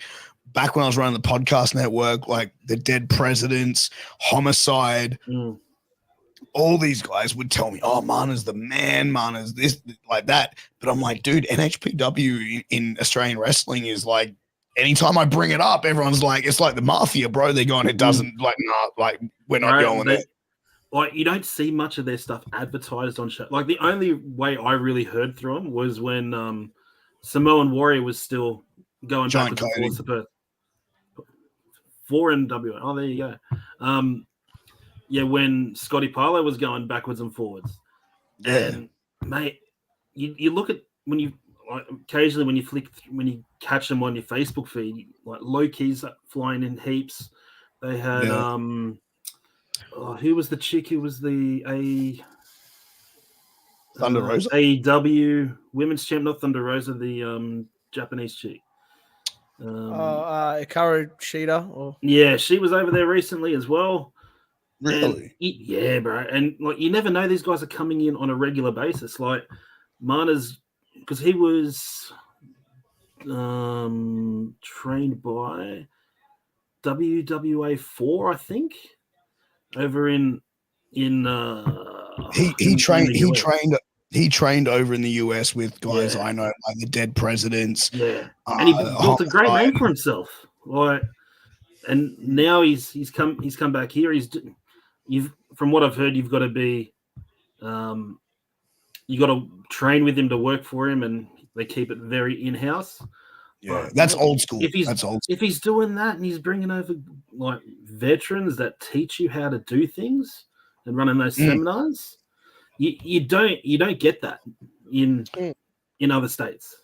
back when I was running the podcast network, like the Dead Presidents, Homicide, all these guys would tell me, oh, Mana's the man, Mana's this, like that. But I'm like, dude, NHPW in Australian wrestling is like, anytime I bring it up, everyone's like, it's like the mafia, bro. They're going, it doesn't, like, nah, like, we're not going there. Like, you don't see much of their stuff advertised on show. Like, the only way I really heard through them was when Samoan Warrior was still going backwards and forwards to Perth. 4 in WA. Oh, there you go. Yeah, when Scotty Parlow was going backwards and forwards. Yeah. And, mate, you look at when you occasionally when you catch them on your Facebook feed, like Loki's flying in heaps. They had who was the chick who was the Thunder Rosa? AEW women's champ, not Thunder Rosa, the Japanese chick. Hikaru Shida. Yeah, she was over there recently as well. Really? Yeah, bro. And like, you never know these guys are coming in on a regular basis. Like Mana's, because he was trained by WWA 4, I think, over in he trained over in the US with guys I know, like the Dead Presidents. Yeah, and he built a great name for himself. Like, and now he's come back here. From what I've heard, you've got to be, you got to train with him to work for him, and they keep it very in-house. Yeah, that's old school. If he's doing that and he's bringing over like veterans that teach you how to do things and running those seminars, you don't get that in other states.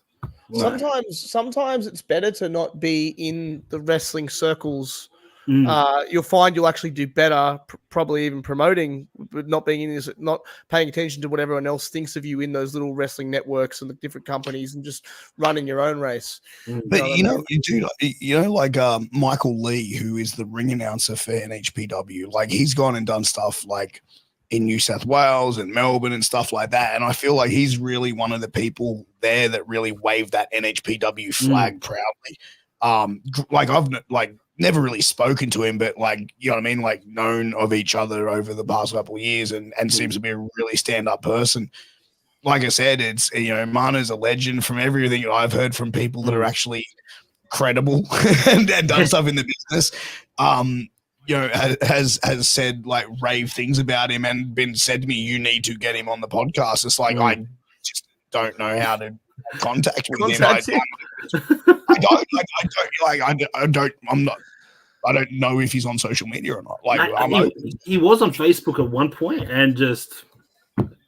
Sometimes it's better to not be in the wrestling circles. You'll find you'll actually do better, probably even promoting, but not being in this, not paying attention to what everyone else thinks of you in those little wrestling networks and the different companies, and just running your own race. But like Michael Lee, who is the ring announcer for NHPW, like he's gone and done stuff like in New South Wales and Melbourne and stuff like that, and I feel like he's really one of the people there that really waved that NHPW flag proudly. Like I've never really spoken to him, but like, you know what I mean? Like known of each other over the past couple of years, and seems to be a really stand-up person. Like I said, it's, Mana's a legend from everything I've heard from people that are actually credible and done stuff in the business. Has said like rave things about him and been said to me, you need to get him on the podcast. It's like, I just don't know how to contact with him. I don't know if he's on social media or not. Like, he was on Facebook at one point and just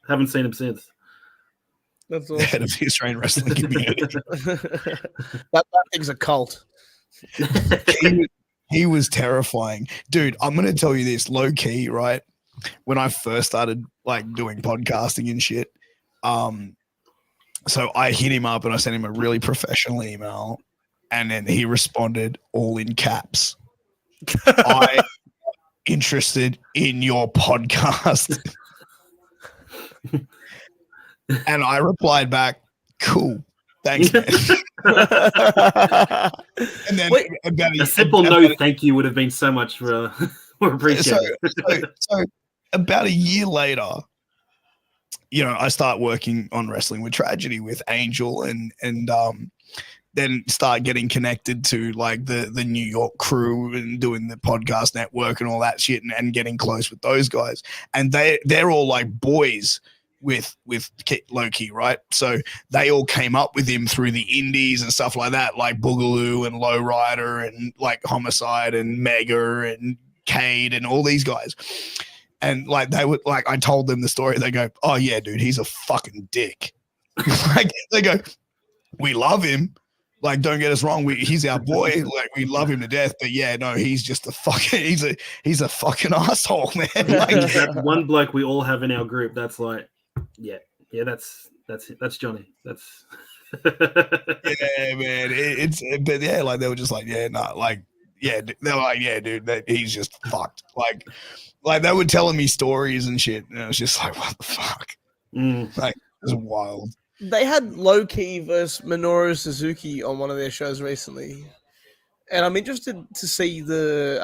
haven't seen him since. That's awesome. The head of the Australian wrestling community. that thing's a cult. He was terrifying, dude. I'm gonna tell you this, low key, right? When I first started like doing podcasting and shit, so I hit him up and I sent him a really professional email, and then he responded all in caps. I'm interested in your podcast. And I replied back, cool. Thanks, man. And then a simple no thank you would have been so much more appreciated. So about a year later, I start working on Wrestling with Tragedy with Angel, and then start getting connected to like the New York crew and doing the podcast network and all that shit, and getting close with those guys. And they're all like boys with Loki, right? So they all came up with him through the indies and stuff like that, like Boogaloo and Lowrider and like Homicide and Mega and Cade and all these guys. And like they would, like I told them the story. They go, "Oh yeah, dude, he's a fucking dick." Like they go, "We love him. Like, don't get us wrong. He's our boy. Like, we love him to death. But yeah, no, he's just a fucking. He's a fucking asshole, man." Like that one bloke we all have in our group. That's like, yeah, that's Johnny. That's yeah, man. But yeah, like they were just like, yeah, no, like, yeah, they were like, yeah, dude, he's just fucked. Like they were telling me stories and shit, and I was just like, what the fuck? Like, it was wild. They had Low-Key versus Minoru Suzuki on one of their shows recently. And I'm interested to see the,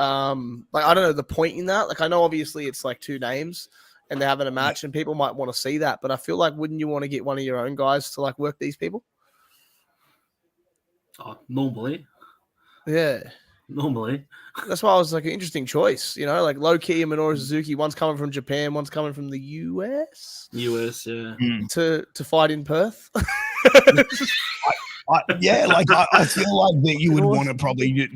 like, I don't know, the point in that. Like, I know obviously it's like two names and they're having a match and people might want to see that. But I feel like, wouldn't you want to get one of your own guys to like work these people? Oh, normally. Yeah. Normally. That's why I was like an interesting choice, you know, like Low-Key and Minoru Suzuki. One's coming from Japan, one's coming from the US. Yeah. To fight in Perth. Yeah, like I feel like that you would want to probably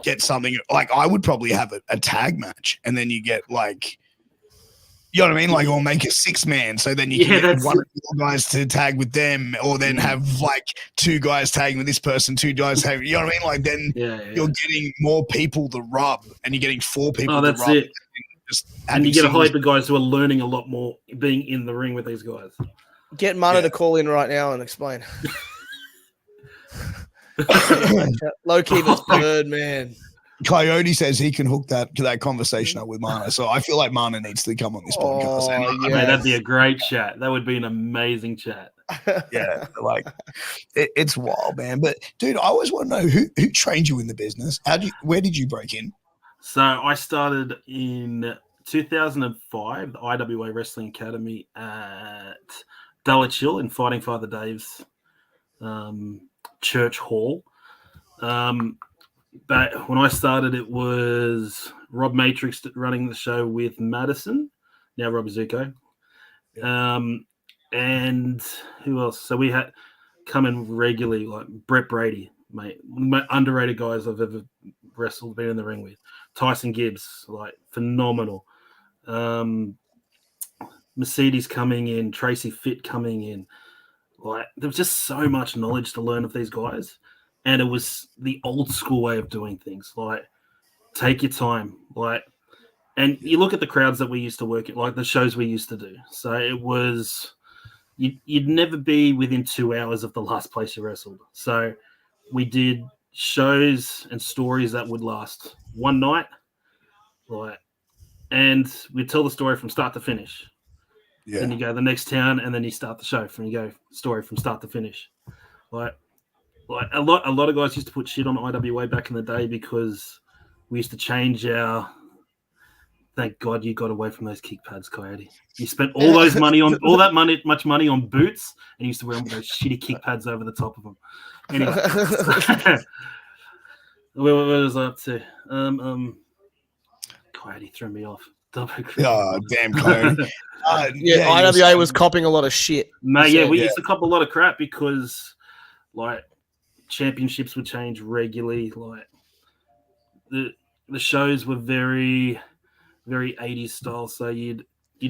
get something like I would probably have a tag match, and then you get like, you know what I mean, like, or make a 6-man, so then you can get one of your guys to tag with them, or then have like 2 guys tagging with this person, 2 guys tagging, you know what I mean? Like then you're getting more people to rub, and you're getting 4 people. Oh, that's to rub, it. And you get to hide the guys who are learning a lot more being in the ring with these guys. Get Mana to call in right now and explain. Low-Key was good, man. Coyote says he can hook that conversation up with Mana, so I feel like Mana needs to come on this podcast. Mate, that'd be a great chat. That would be an amazing chat. Yeah, like it's wild, man. But dude, I always want to know who trained you in the business. Where did you break in? So I started in 2005, the IWA Wrestling Academy at Dulwich Hill in Fighting Father Dave's church hall. But when I started, it was Rob Matrix running the show with Madison, now Rob Zuko. And who else? So we had come in regularly, like Brett Brady, mate, underrated guys I've ever wrestled, been in the ring with. Tyson Gibbs, like phenomenal. Mercedes coming in, Tracy Fitt coming in. Like there was just so much knowledge to learn of these guys. And it was the old school way of doing things. Like, take your time. Like, and you look at the crowds that we used to work at, like the shows we used to do. So it was, you'd never be within 2 hours of the last place you wrestled. So we did shows and stories that would last one night. Like, and we'd tell the story from start to finish. Yeah. Then you go to the next town and then you start the show from, you go story from start to finish. Like a lot of guys used to put shit on IWA back in the day because we used to change our. Thank God you got away from those kick pads, Coyote. You spent all much money on boots, and you used to wear those shitty kick pads over the top of them. Anyway, where was I up to? Coyote threw me off. Oh, damn, Coyote. IWA was copping a lot of shit. Mate, we used to cop a lot of crap because, like, championships would change regularly. Like the shows were very, very 80s style. So you'd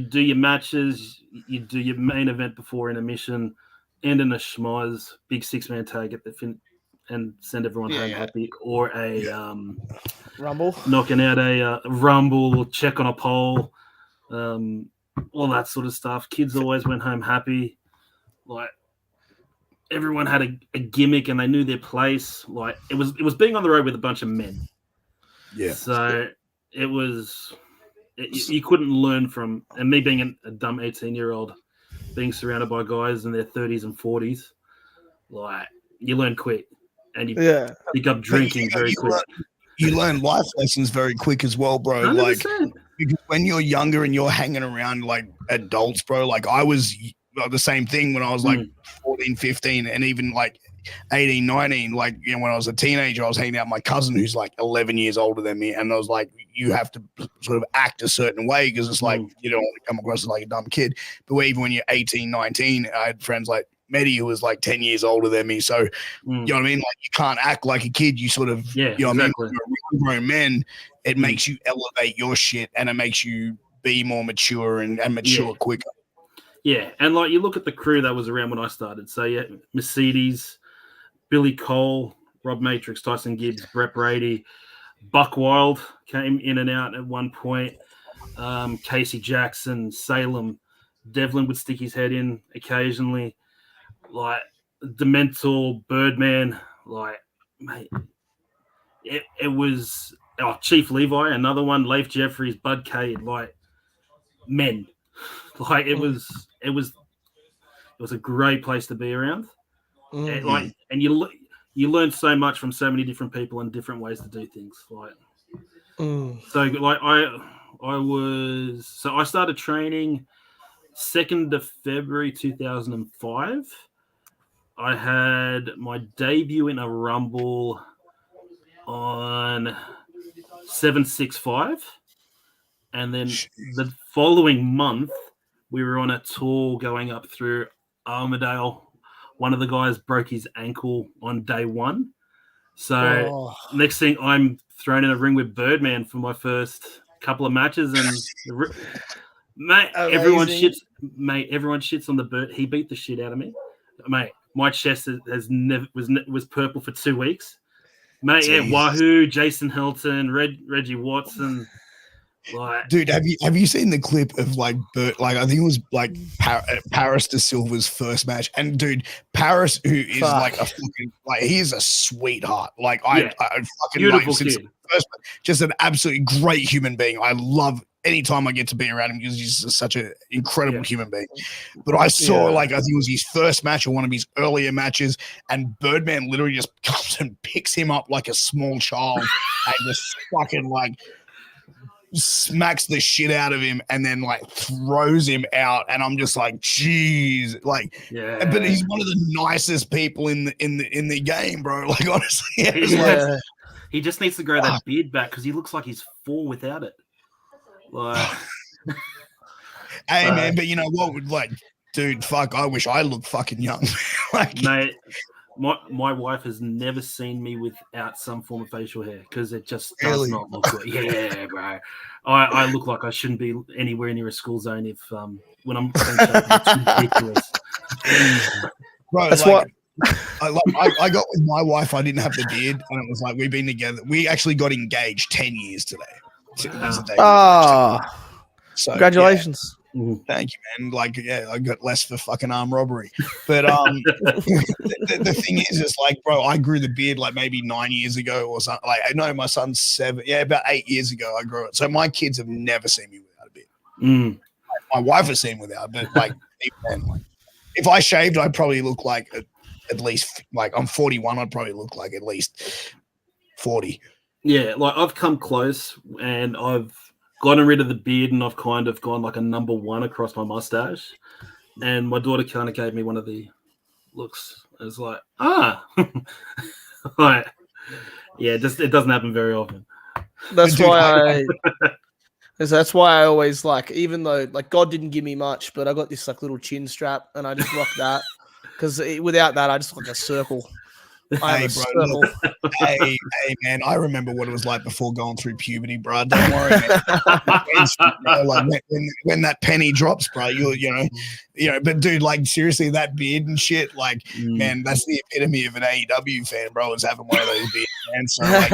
do your matches, you'd do your main event before intermission, end in a schmoz, big 6-man tag at the fin, and send everyone home happy, or a rumble, knocking out a rumble, check on a pole, all that sort of stuff. Kids always went home happy. Like, everyone had a gimmick and they knew their place. Like it was being on the road with a bunch of men. Yeah. So it was, you couldn't learn from, and me being a dumb 18-year-old being surrounded by guys in their 30s and 40s, like you learn quick and you pick up drinking very quick. You learn life lessons very quick as well, bro. 100%. Like because when you're younger and you're hanging around like adults, bro, like I was the same thing when I was like 14, 15, and even like 18, 19, like, you know, when I was a teenager, I was hanging out with my cousin who's like 11 years older than me. And I was like, you have to sort of act a certain way because it's like you don't want to come across as like a dumb kid. But even when you're 18, 19, I had friends like Mehdi who was like 10 years older than me. So, you know what I mean? Like you can't act like a kid. You sort of, you know what I mean? When you're a grown man, it makes you elevate your shit and it makes you be more mature and mature quicker. Yeah. And like you look at the crew that was around when I started. So, yeah, Mercedes, Billy Cole, Rob Matrix, Tyson Gibbs, Brett Brady, Buck Wild came in and out at one point. Casey Jackson, Salem, Devlin would stick his head in occasionally. Like Demental, Birdman, like mate, it was Chief Levi, another one, Leif Jeffries, Bud Cade, like men, like it was a great place to be around, and you learn so much from so many different people and different ways to do things, like so like I started training 2nd of February 2005. I had my debut in a Rumble on 765. And then the following month, we were on a tour going up through Armadale. One of the guys broke his ankle on day 1. So next thing, I'm thrown in a ring with Birdman for my first couple of matches. And mate, everyone shits on the Bird. He beat the shit out of me. Mate, my chest was purple for 2 weeks. Mate, jeez. Wahoo, Jason Hilton, Reggie Watson. Like, dude, have you seen the clip of like Bert? Like, I think it was like Paris De Silva's first match, and dude, Paris, who is like a fucking he is a sweetheart. Like, I fucking beautiful like since kid. First, just an absolutely great human being. I love anytime I get to be around him because he's such an incredible human being. But I saw like I think it was his first match or one of his earlier matches, and Birdman literally just comes and picks him up like a small child and just fucking like smacks the shit out of him and then like throws him out, and I'm just like, geez, like, but he's one of the nicest people in the game, bro. Like, honestly, he just needs to grow that beard back because he looks like he's 4 without it. Like, hey man, but you know what? Would like, dude, fuck, I wish I looked fucking young. Like, mate. My wife has never seen me without some form of facial hair because it just does not look good. Yeah, bro. I look like I shouldn't be anywhere near a school zone if when I'm it's ridiculous. Bro, that's like, I got with my wife. I didn't have the beard, and it was like we've been together. We actually got engaged 10 years today. So, congratulations. Yeah. Thank you, man. Like, I got less for fucking armed robbery. But the thing is like, bro, I grew the beard like maybe 9 years ago or something. Like, I know my son's 7. Yeah, about 8 years ago I grew it. So my kids have never seen me without a beard. Like, my wife has seen without, but like, if I shaved, I'd probably look like at least, like, I'm 41. I'd probably look like at least 40. Yeah, like I've come close and I've gotten rid of the beard and I've kind of gone like a number 1 across my mustache. And my daughter kind of gave me one of the looks. It was like, like, yeah, it doesn't happen very often. That's why that's why I always like, even though like God didn't give me much, but I got this like little chin strap and I just rock that because without that I just look like a circle. Hey, bro, look, hey, man, I remember what it was like before going through puberty, bro. Don't worry, man. Like when that penny drops, bro, you know. But dude, like seriously, that beard and shit, like, man, that's the epitome of an AEW fan, bro. Is having one of those beards, man. So like,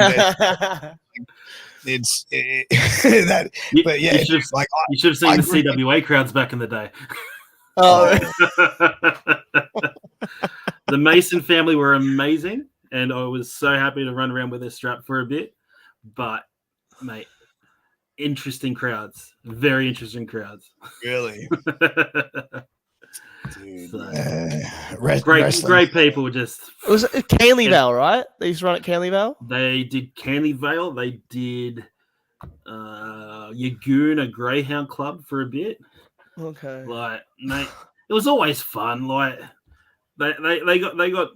that. But yeah, you should have seen the CWA crowds back in the day. Oh. The Mason family were amazing, and I was so happy to run around with their strap for a bit. But, mate, interesting crowds. Very interesting crowds. Really? Dude, so, great people. Just it was Canley Vale, right? They used to run at Canley Vale? They did Canley Vale. They did Yagoona Greyhound Club for a bit. Okay. Like, mate, it was always fun. Like, they got I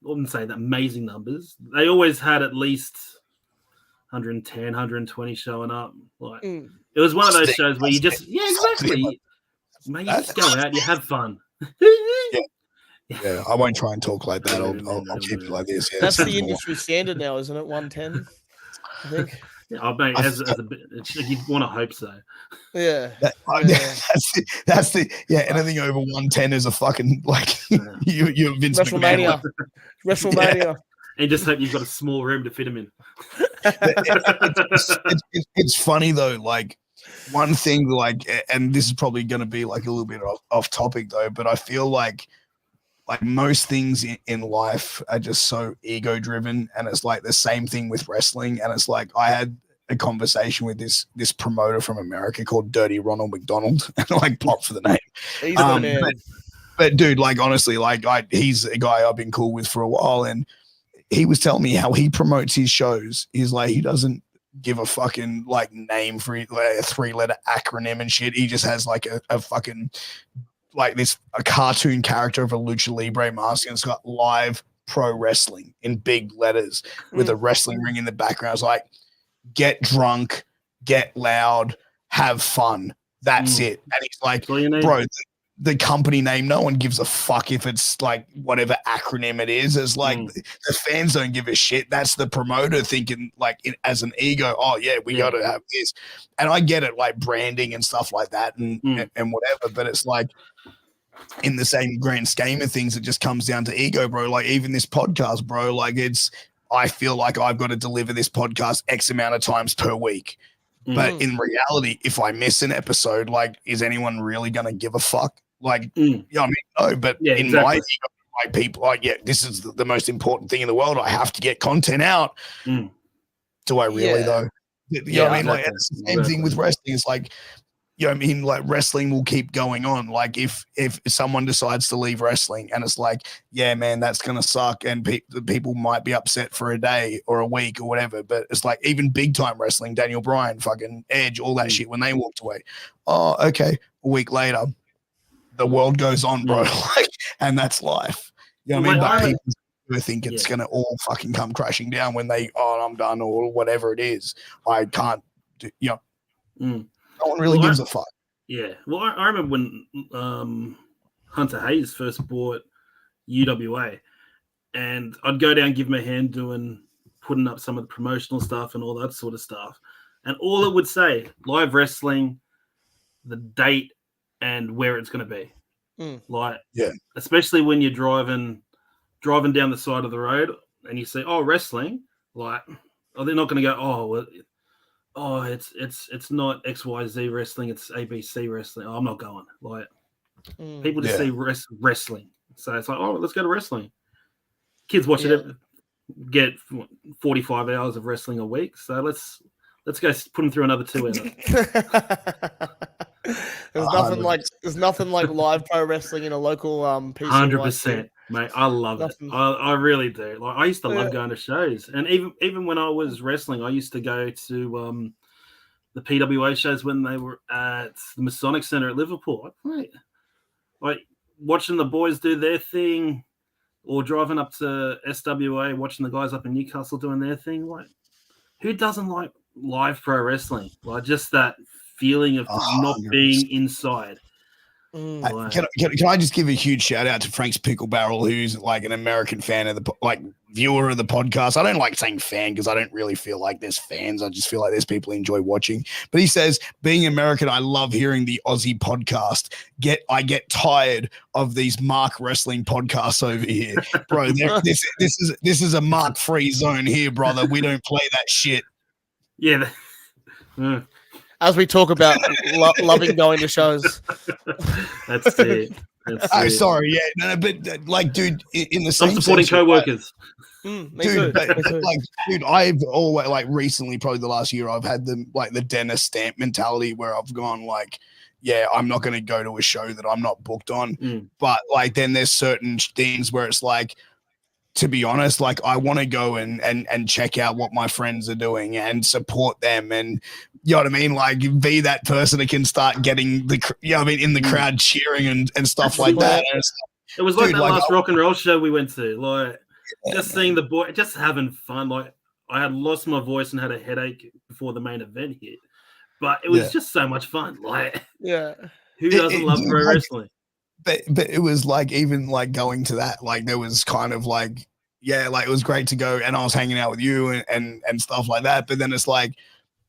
wouldn't say that amazing numbers. They always had at least 110, 120 showing up. Like it was one of those shows where you just exactly. Mate, you just go out, you have fun. Yeah, I won't try and talk like that. I'll keep it like this. Yeah, that's the industry standard now, isn't it? 110, I think. Yeah, I mean, as a bit, you'd want to hope so. Yeah, that's the anything over 110 is a fucking like you're Vince WrestleMania. WrestleMania. And just hope you've got a small room to fit him in. It's funny though, like one thing, like, and this is probably going to be like a little bit off topic though, but I feel like most things in life are just so ego driven, and it's like the same thing with wrestling. And it's like I had a conversation with this promoter from America called Dirty Ronald McDonald, and like pop for the name. He's the man. But dude, like honestly, like he's a guy I've been cool with for a while, and he was telling me how he promotes his shows. He's like, he doesn't give a fucking like name for it, like a 3-letter acronym and shit. He just has like a fucking like a cartoon character of a lucha libre mask, and it's got live pro wrestling in big letters with a wrestling ring in the background. It's like, get drunk, get loud, have fun. That's it. And he's like, bro, the company name, no one gives a fuck if it's like whatever acronym it is. It's like the fans don't give a shit. That's the promoter thinking like as an ego, oh yeah, we got to have this. And I get it, like branding and stuff like that and whatever, but it's like in the same grand scheme of things, it just comes down to ego, bro. Like even this podcast, bro, like I feel like I've got to deliver this podcast X amount of times per week. But in reality, if I miss an episode, like, is anyone really going to give a fuck? Like, I mean, no, but in my ego, like people, like, this is the most important thing in the world. I have to get content out. Do I really though? You know what I mean? Like, it's the same thing with wrestling. It's like, you know what I mean? Like wrestling will keep going on. Like if someone decides to leave wrestling and it's like, yeah, man, that's going to suck. And people might be upset for a day or a week or whatever. But it's like even big time wrestling, Daniel Bryan, fucking Edge, all that shit when they walked away. Oh, okay. A week later, the world goes on, bro. Like, and that's life. You know what I mean? But people think it's going to all fucking come crashing down when I'm done or whatever it is. I can't do, no one really gives a fuck. Yeah. Well, I remember when Hunter Hayes first bought UWA, and I'd go down, give him a hand putting up some of the promotional stuff and all that sort of stuff. And all it would say, live wrestling, the date, and where it's going to be. Especially when you're driving down the side of the road and you say, oh, wrestling, like, they're not going to go, it's not XYZ wrestling, it's ABC wrestling. Oh, I'm not going. Like, people just see wrestling. So it's like, oh, let's go to wrestling. Kids watch it, get 45 hours of wrestling a week. So let's go put them through another 2 hours. There's nothing like live pro wrestling in a local PC. 100%, mate. I love it. I really do. Like I used to love going to shows, and even when I was wrestling, I used to go to the PWA shows when they were at the Masonic Centre at Liverpool. Like watching the boys do their thing, or driving up to SWA, watching the guys up in Newcastle doing their thing. Like, who doesn't like live pro wrestling? Like just that feeling of not being inside. Can I just give a huge shout out to Frank's Pickle Barrel, who's like an American fan of the viewer of the podcast. I don't like saying fan because I don't really feel like there's fans. I just feel like there's people who enjoy watching. But he says, being American, I love hearing the Aussie podcast. I get tired of these mark wrestling podcasts over here, bro. This is a mark free zone here, brother. We don't play that shit. Yeah. As we talk about loving going to shows. That's it. Sorry. Yeah. No, but like, dude, in the same I'm supporting co-workers. Dude, I've always, like, recently, probably the last year, I've had the Dennis Stamp mentality where I've gone like, yeah, I'm not going to go to a show that I'm not booked on. But like, then there's certain things where it's like, to be honest, like I want to go and check out what my friends are doing and support them, and you know what I mean, like be that person that can start getting in the crowd cheering and stuff like that. And it was like that last rock and roll show we went to, like just seeing the boy, just having fun. Like I had lost my voice and had a headache before the main event hit, but it was just so much fun. Like, who doesn't love pro wrestling? But it was like, even like going to that, like there was kind of like, like it was great to go, and I was hanging out with you and stuff like that. But then it's like,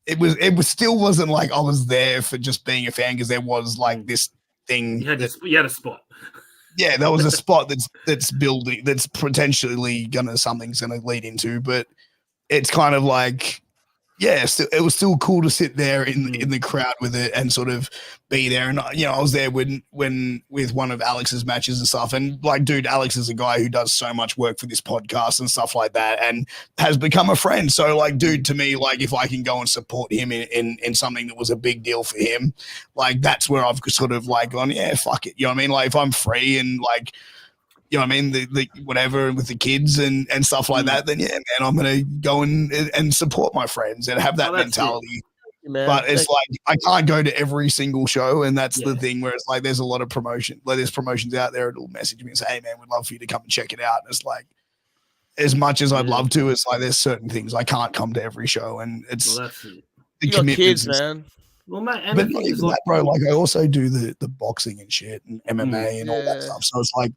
it was still wasn't like I was there for just being a fan, because there was like this thing. You had a spot. Yeah, there was a spot that's building, that's potentially something's gonna lead into, but it's kind of like, it was still cool to sit there in the crowd with it and sort of be there. And I was there when with one of Alex's matches and stuff. And like, dude, Alex is a guy who does so much work for this podcast and stuff like that, and has become a friend. So like, dude, to me, like, if I can go and support him in something that was a big deal for him, like that's where I've sort of like gone, fuck it. You know what I mean? Like, if I'm free and like, you know what I mean, the whatever with the kids and stuff like that, then man, I'm gonna go and support my friends and have that mentality. But it's like, I can't go to every single show, and that's the thing where it's like, there's a lot of promotion. Like, there's promotions out there that'll message me and say, "Hey man, we'd love for you to come and check it out." And it's like, as much as I'd love to, it's like there's certain things I can't come to every show, and it's the commitments, man. Well, mate, but not even that, bro. Like, I also do the boxing and shit and MMA and all that stuff. So it's like,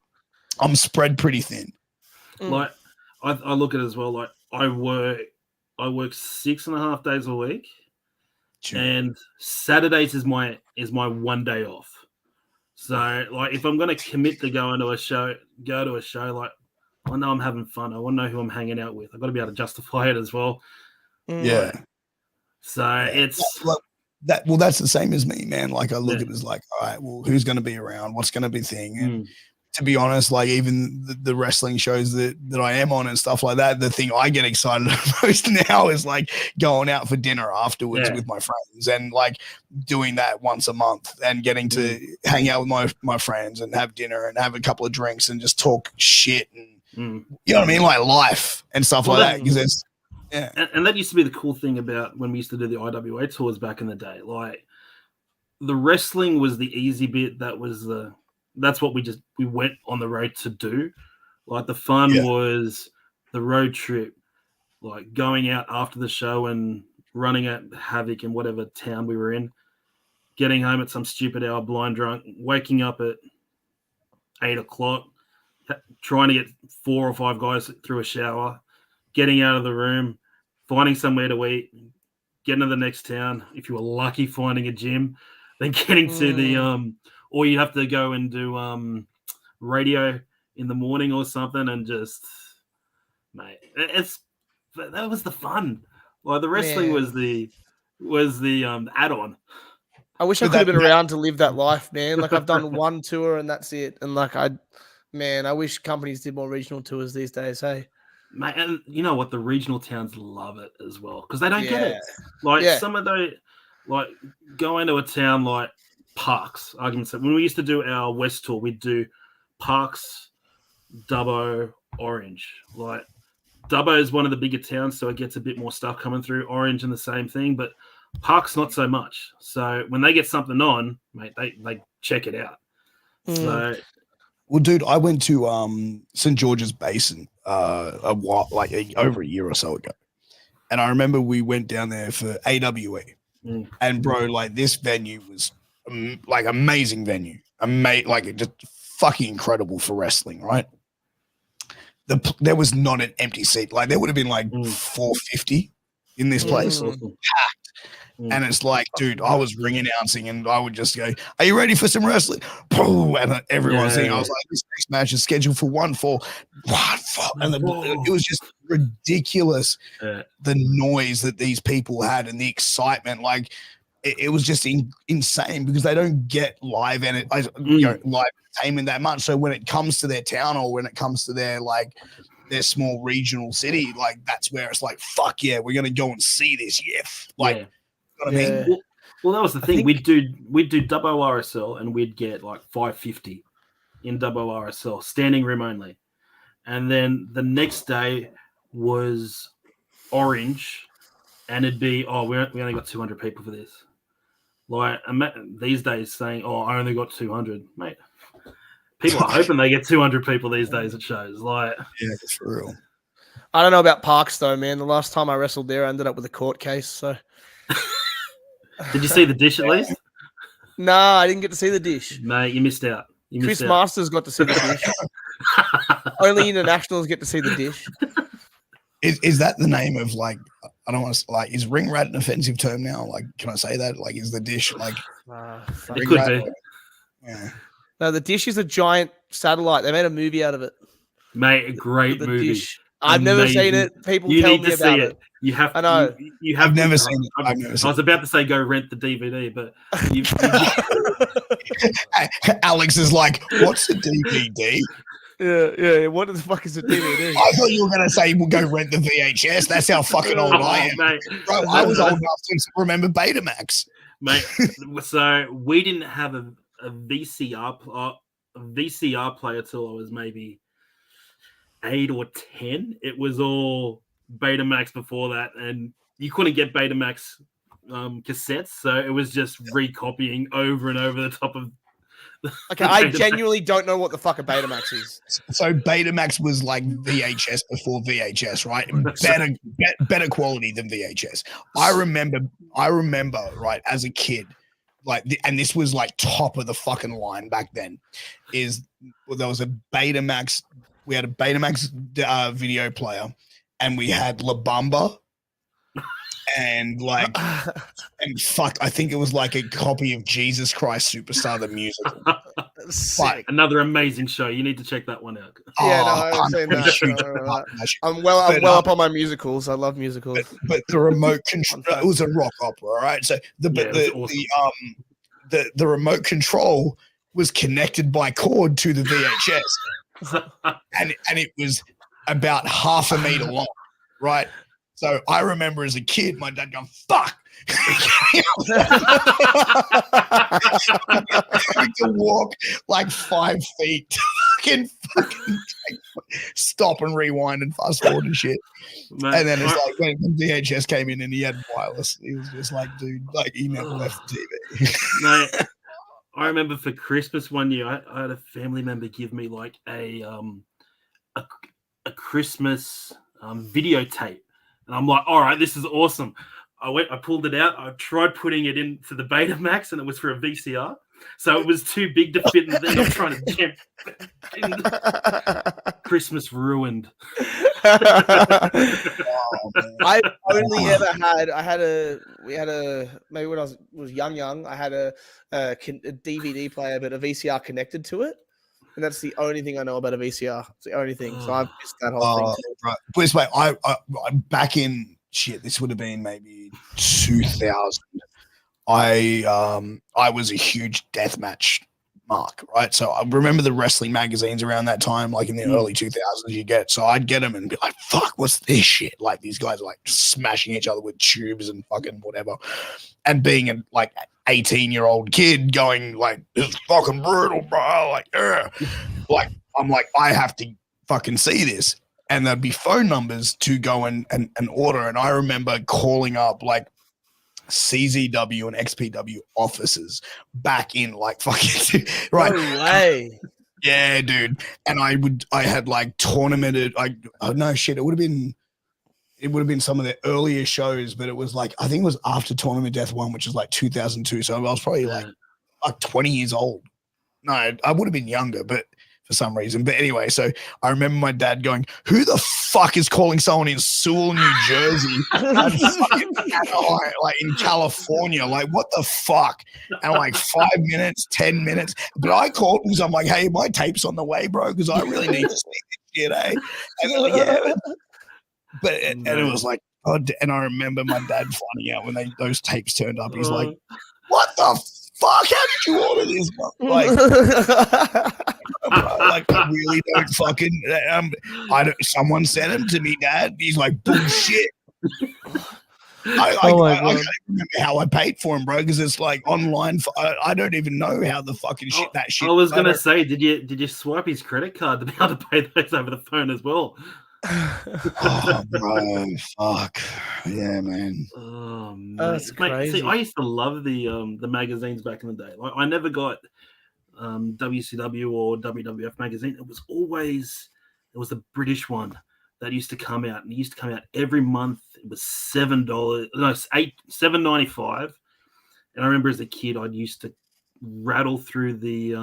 I'm spread pretty thin. Like, I look at it as well. Like, I work 6.5 days a week, and Saturdays is my 1 day off. So like, if I'm gonna commit to go to a show, like, I know I'm having fun. I want to know who I'm hanging out with. I've got to be able to justify it as well. Yeah. So it's that's the same as me, man. Like, I look at it as like, all right, well, who's going to be around? What's going to be the thing? And to be honest, like, even the wrestling shows that I am on and stuff like that, the thing I get excited most now is like going out for dinner afterwards with my friends, and like doing that once a month, and getting to hang out with my friends and have dinner and have a couple of drinks and just talk shit and you know what I mean, like life and stuff like that. Because it's and that used to be the cool thing about when we used to do the IWA tours back in the day. Like, the wrestling was the easy bit. That's what we went on the road to do. Like, the fun was the road trip, like going out after the show and running at Havoc in whatever town we were in, getting home at some stupid hour blind drunk, waking up at 8 o'clock, trying to get 4 or 5 guys through a shower, getting out of the room, finding somewhere to eat, getting to the next town. If you were lucky, finding a gym, then getting to the or you have to go and do radio in the morning or something, and just, mate, that was the fun. Like, the wrestling was the add-on. I wish I could have been around to live that life, man. Like, I've done one tour and that's it. And like, I wish companies did more regional tours these days. Hey, mate, and you know what? The regional towns love it as well, because they don't get it. Like, some of those, like, going to a town like Parks, when we used to do our West tour, we'd do Parks, Dubbo, Orange. Like, Dubbo is one of the bigger towns, so it gets a bit more stuff coming through. Orange and the same thing, but Parks not so much. So when they get something on, mate, they check it out. So, well, dude, I went to St. George's Basin over a year or so ago, and I remember we went down there for AWE, and bro, like, this venue was like amazing venue, like, just fucking incredible for wrestling, right? There was not an empty seat. Like, there would have been like 450 in this place, packed. And it's like, dude, I was ring announcing, and I would just go, "Are you ready for some wrestling?" Boom, and everyone's saying, I was like, "This next match is scheduled for 1-4, 1-4," and it was just ridiculous. The noise that these people had and the excitement, like, it was just insane, because they don't get live live entertainment that much. So when it comes to their town, or when it comes to their small regional city, like, that's where it's like, fuck yeah, we're gonna go and see this. Like, you know what I mean? Well, that was the thing. We'd do Dubbo RSL, and we'd get like 550 in Dubbo RSL, standing room only. And then the next day was Orange, and it'd be, we only got 200 people for this. Like, these days saying, I only got 200, mate. People are hoping they get 200 people these days at shows. Like, yeah, it's for real. I don't know about Parks though, man. The last time I wrestled there, I ended up with a court case. So, Did you see the dish at least? Nah, I didn't get to see the dish. Mate, you missed out. Chris Masters got to see the dish. Only internationals get to see the dish. Is that the name of like? I don't want to like. Is ring rat an offensive term now? Like, can I say that? Like, is the dish like? It could be. Yeah. No, the dish is a giant satellite. They made a movie out of it. Mate, a great movie. Dish. I've never seen it. People tell me about it. You have. I know. You have. I've never seen it. I was about to say go rent the DVD, but Alex is like, "What's the DVD?" Yeah. What the fuck is a DVD? I thought you were gonna say we'll go rent the VHS. That's how fucking old I am, mate. Bro, I was old enough to remember Betamax, mate. So we didn't have a VCR player till I was maybe 8 or 10. It was all Betamax before that, and you couldn't get Betamax cassettes, so it was just recopying over and over the top of. Okay, I genuinely don't know what the fuck a Betamax is. So Betamax was like VHS before VHS, right? Better quality than VHS. I remember, right, as a kid, like, and this was like top of the fucking line back then. There was a Betamax. We had a Betamax video player, and we had La Bamba. And like, and fuck, I think it was like a copy of Jesus Christ Superstar the musical. Another amazing show. You need to check that one out. Yeah, no, I've seen that. I'm well up on my musicals. I love musicals. But the remote control, it was a rock opera, right? So the remote control was connected by cord to the VHS, and it was about half a meter long, right? So I remember as a kid, my dad going, "Fuck!" to walk like 5 feet, fucking stop and rewind and fast forward and shit. Man, and then it's like when VHS came in and he had wireless, he was just like, dude, like he never left the TV. Mate, I remember for Christmas one year, I had a family member give me like a Christmas videotape. And I'm like, all right, this is awesome. I pulled it out. I tried putting it in for the Betamax, and it was for a VCR. So it was too big to fit in the thing. I'm trying to jam. Christmas ruined. I only ever had. Maybe when I was young. I had a DVD player, but a VCR connected to it. And that's the only thing I know about a VCR. It's the only thing. So I've missed that whole thing too. Right. Please wait. I back in this would have been maybe 2000. I was a huge deathmatch mark, right? So I remember the wrestling magazines around that time, like in the early 2000s you get. So I'd get them and be like, fuck, what's this shit? Like these guys are like smashing each other with tubes and fucking whatever. And being a like 18-year-old kid going like, this is fucking brutal, bro. Like, like I'm like, I have to fucking see this. And there'd be phone numbers to go and order. And I remember calling up like CZW and XPW offices back in like fucking right. No way. Yeah, dude. And I had like tournamented. It would have been some of the earlier shows, but it was like, I think it was after Tournament Death 1, which is like 2002. So I was probably like 20 years old. No, I would have been younger, but for some reason. But anyway, so I remember my dad going, who the fuck is calling someone in Sewell, New Jersey? Like in California? Like, what the fuck? And like 5 minutes, 10 minutes. But I called because I'm like, hey, my tape's on the way, bro, because I really need to see this shit, eh? And they're like, yeah. But and it was like, oh, and I remember my dad finding out when those tapes turned up. He's like, what the fuck? How did you order this? Like, I really don't fucking. Someone sent him to me, Dad. He's like, bullshit. I can't remember how I paid for him, bro, because it's like online. I don't even know how the fucking shit that shit. I was gonna say, did you swipe his credit card to be able to pay those over the phone as well? Oh, bro, fuck, yeah, man. Oh, man. That's crazy. See, I used to love the magazines back in the day. Like, I never got WCW or WWF magazine. It was the British one that used to come out, and it used to come out every month. It was $7, no, $7.95. And I remember as a kid, I used to rattle through the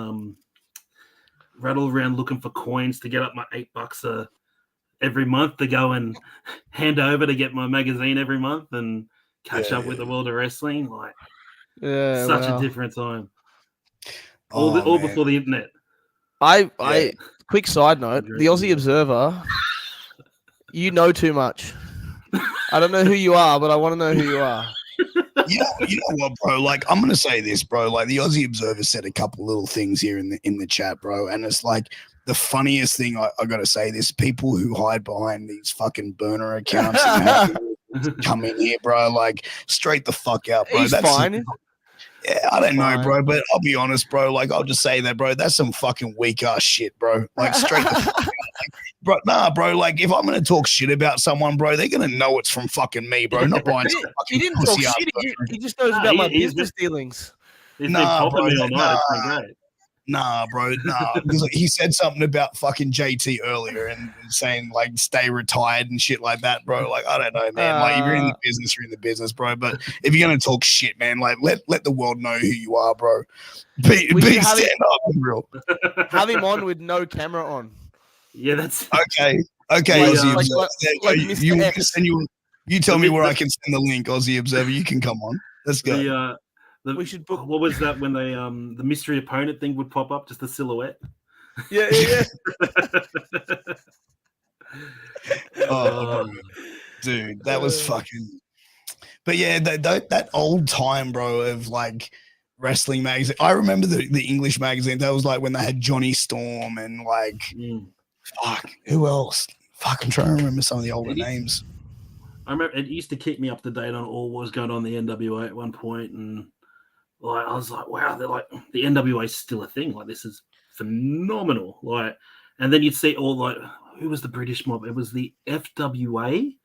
rattle around looking for coins to get up my $8 every month to go and hand over to get my magazine every month and catch up with the world of wrestling. Like, such a different time. All before the internet. Quick side note: the Aussie Observer. You know too much. I don't know who you are, but I want to know who you are. You know what, bro? Like, I'm gonna say this, bro. Like, the Aussie Observer said a couple little things here in the chat, bro, and it's like the funniest thing. I gotta say this: people who hide behind these fucking burner accounts and have to come in here, bro. Like, straight the fuck out, bro. He's fine. Yeah, I don't know, bro, but I'll be honest, bro. Like, I'll just say that, bro. That's some fucking weak ass shit, bro. Like, straight the fuck out. Like, bro. Like, if I'm gonna talk shit about someone, bro, they're gonna know it's from fucking me, bro. Not behind some fucking he didn't talk shit. He just knows about my business dealings. Nah, bro. Nah, bro. Nah, because he said something about fucking JT earlier and saying like stay retired and shit like that, bro. Like, I don't know, man. Like, if you're in the business, you're in the business, bro. But if you're gonna talk shit, man, like let the world know who you are, bro. Be stand up and real. Have him on with no camera on. Yeah, that's okay. Aussie Observer. You tell me where I can send the link, Aussie Observer. You can come on. Let's go. We should book. What was that when they the mystery opponent thing would pop up, just the silhouette? Yeah. Oh, dude, that was fucking. But yeah, that old time, bro, of like wrestling magazine. I remember the English magazine. That was like when they had Johnny Storm and like, fuck, who else? Fuck, I'm trying to remember some of the older names. I remember it used to keep me up to date on all what was going on in the NWA at one point, and like I was like, wow, they're like the NWA is still a thing. Like, this is phenomenal. Like, and then you'd see all like, who was the British mob? It was the FWA.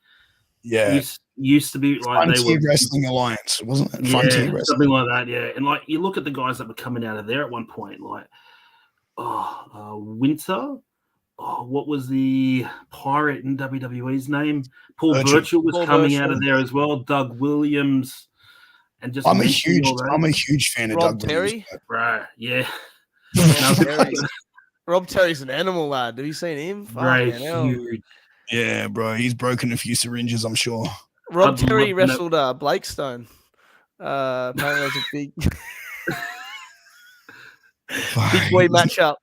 Yeah, used to be like Frontier Wrestling Alliance, wasn't it? Frontier Wrestling, something like that. Yeah, and like you look at the guys that were coming out of there at one point, like Winter. Oh, what was the pirate in WWE's name? Paul Burchill was coming out of there as well. Doug Williams. And just I'm a huge fan of Rob Doug Terry. Right, yeah. Rob Terry's an animal, lad. Have you seen him? Right, huge. Yeah, bro. He's broken a few syringes, I'm sure. Rob Terry wrestled Blake Stone. Apparently, it was a big boy matchup.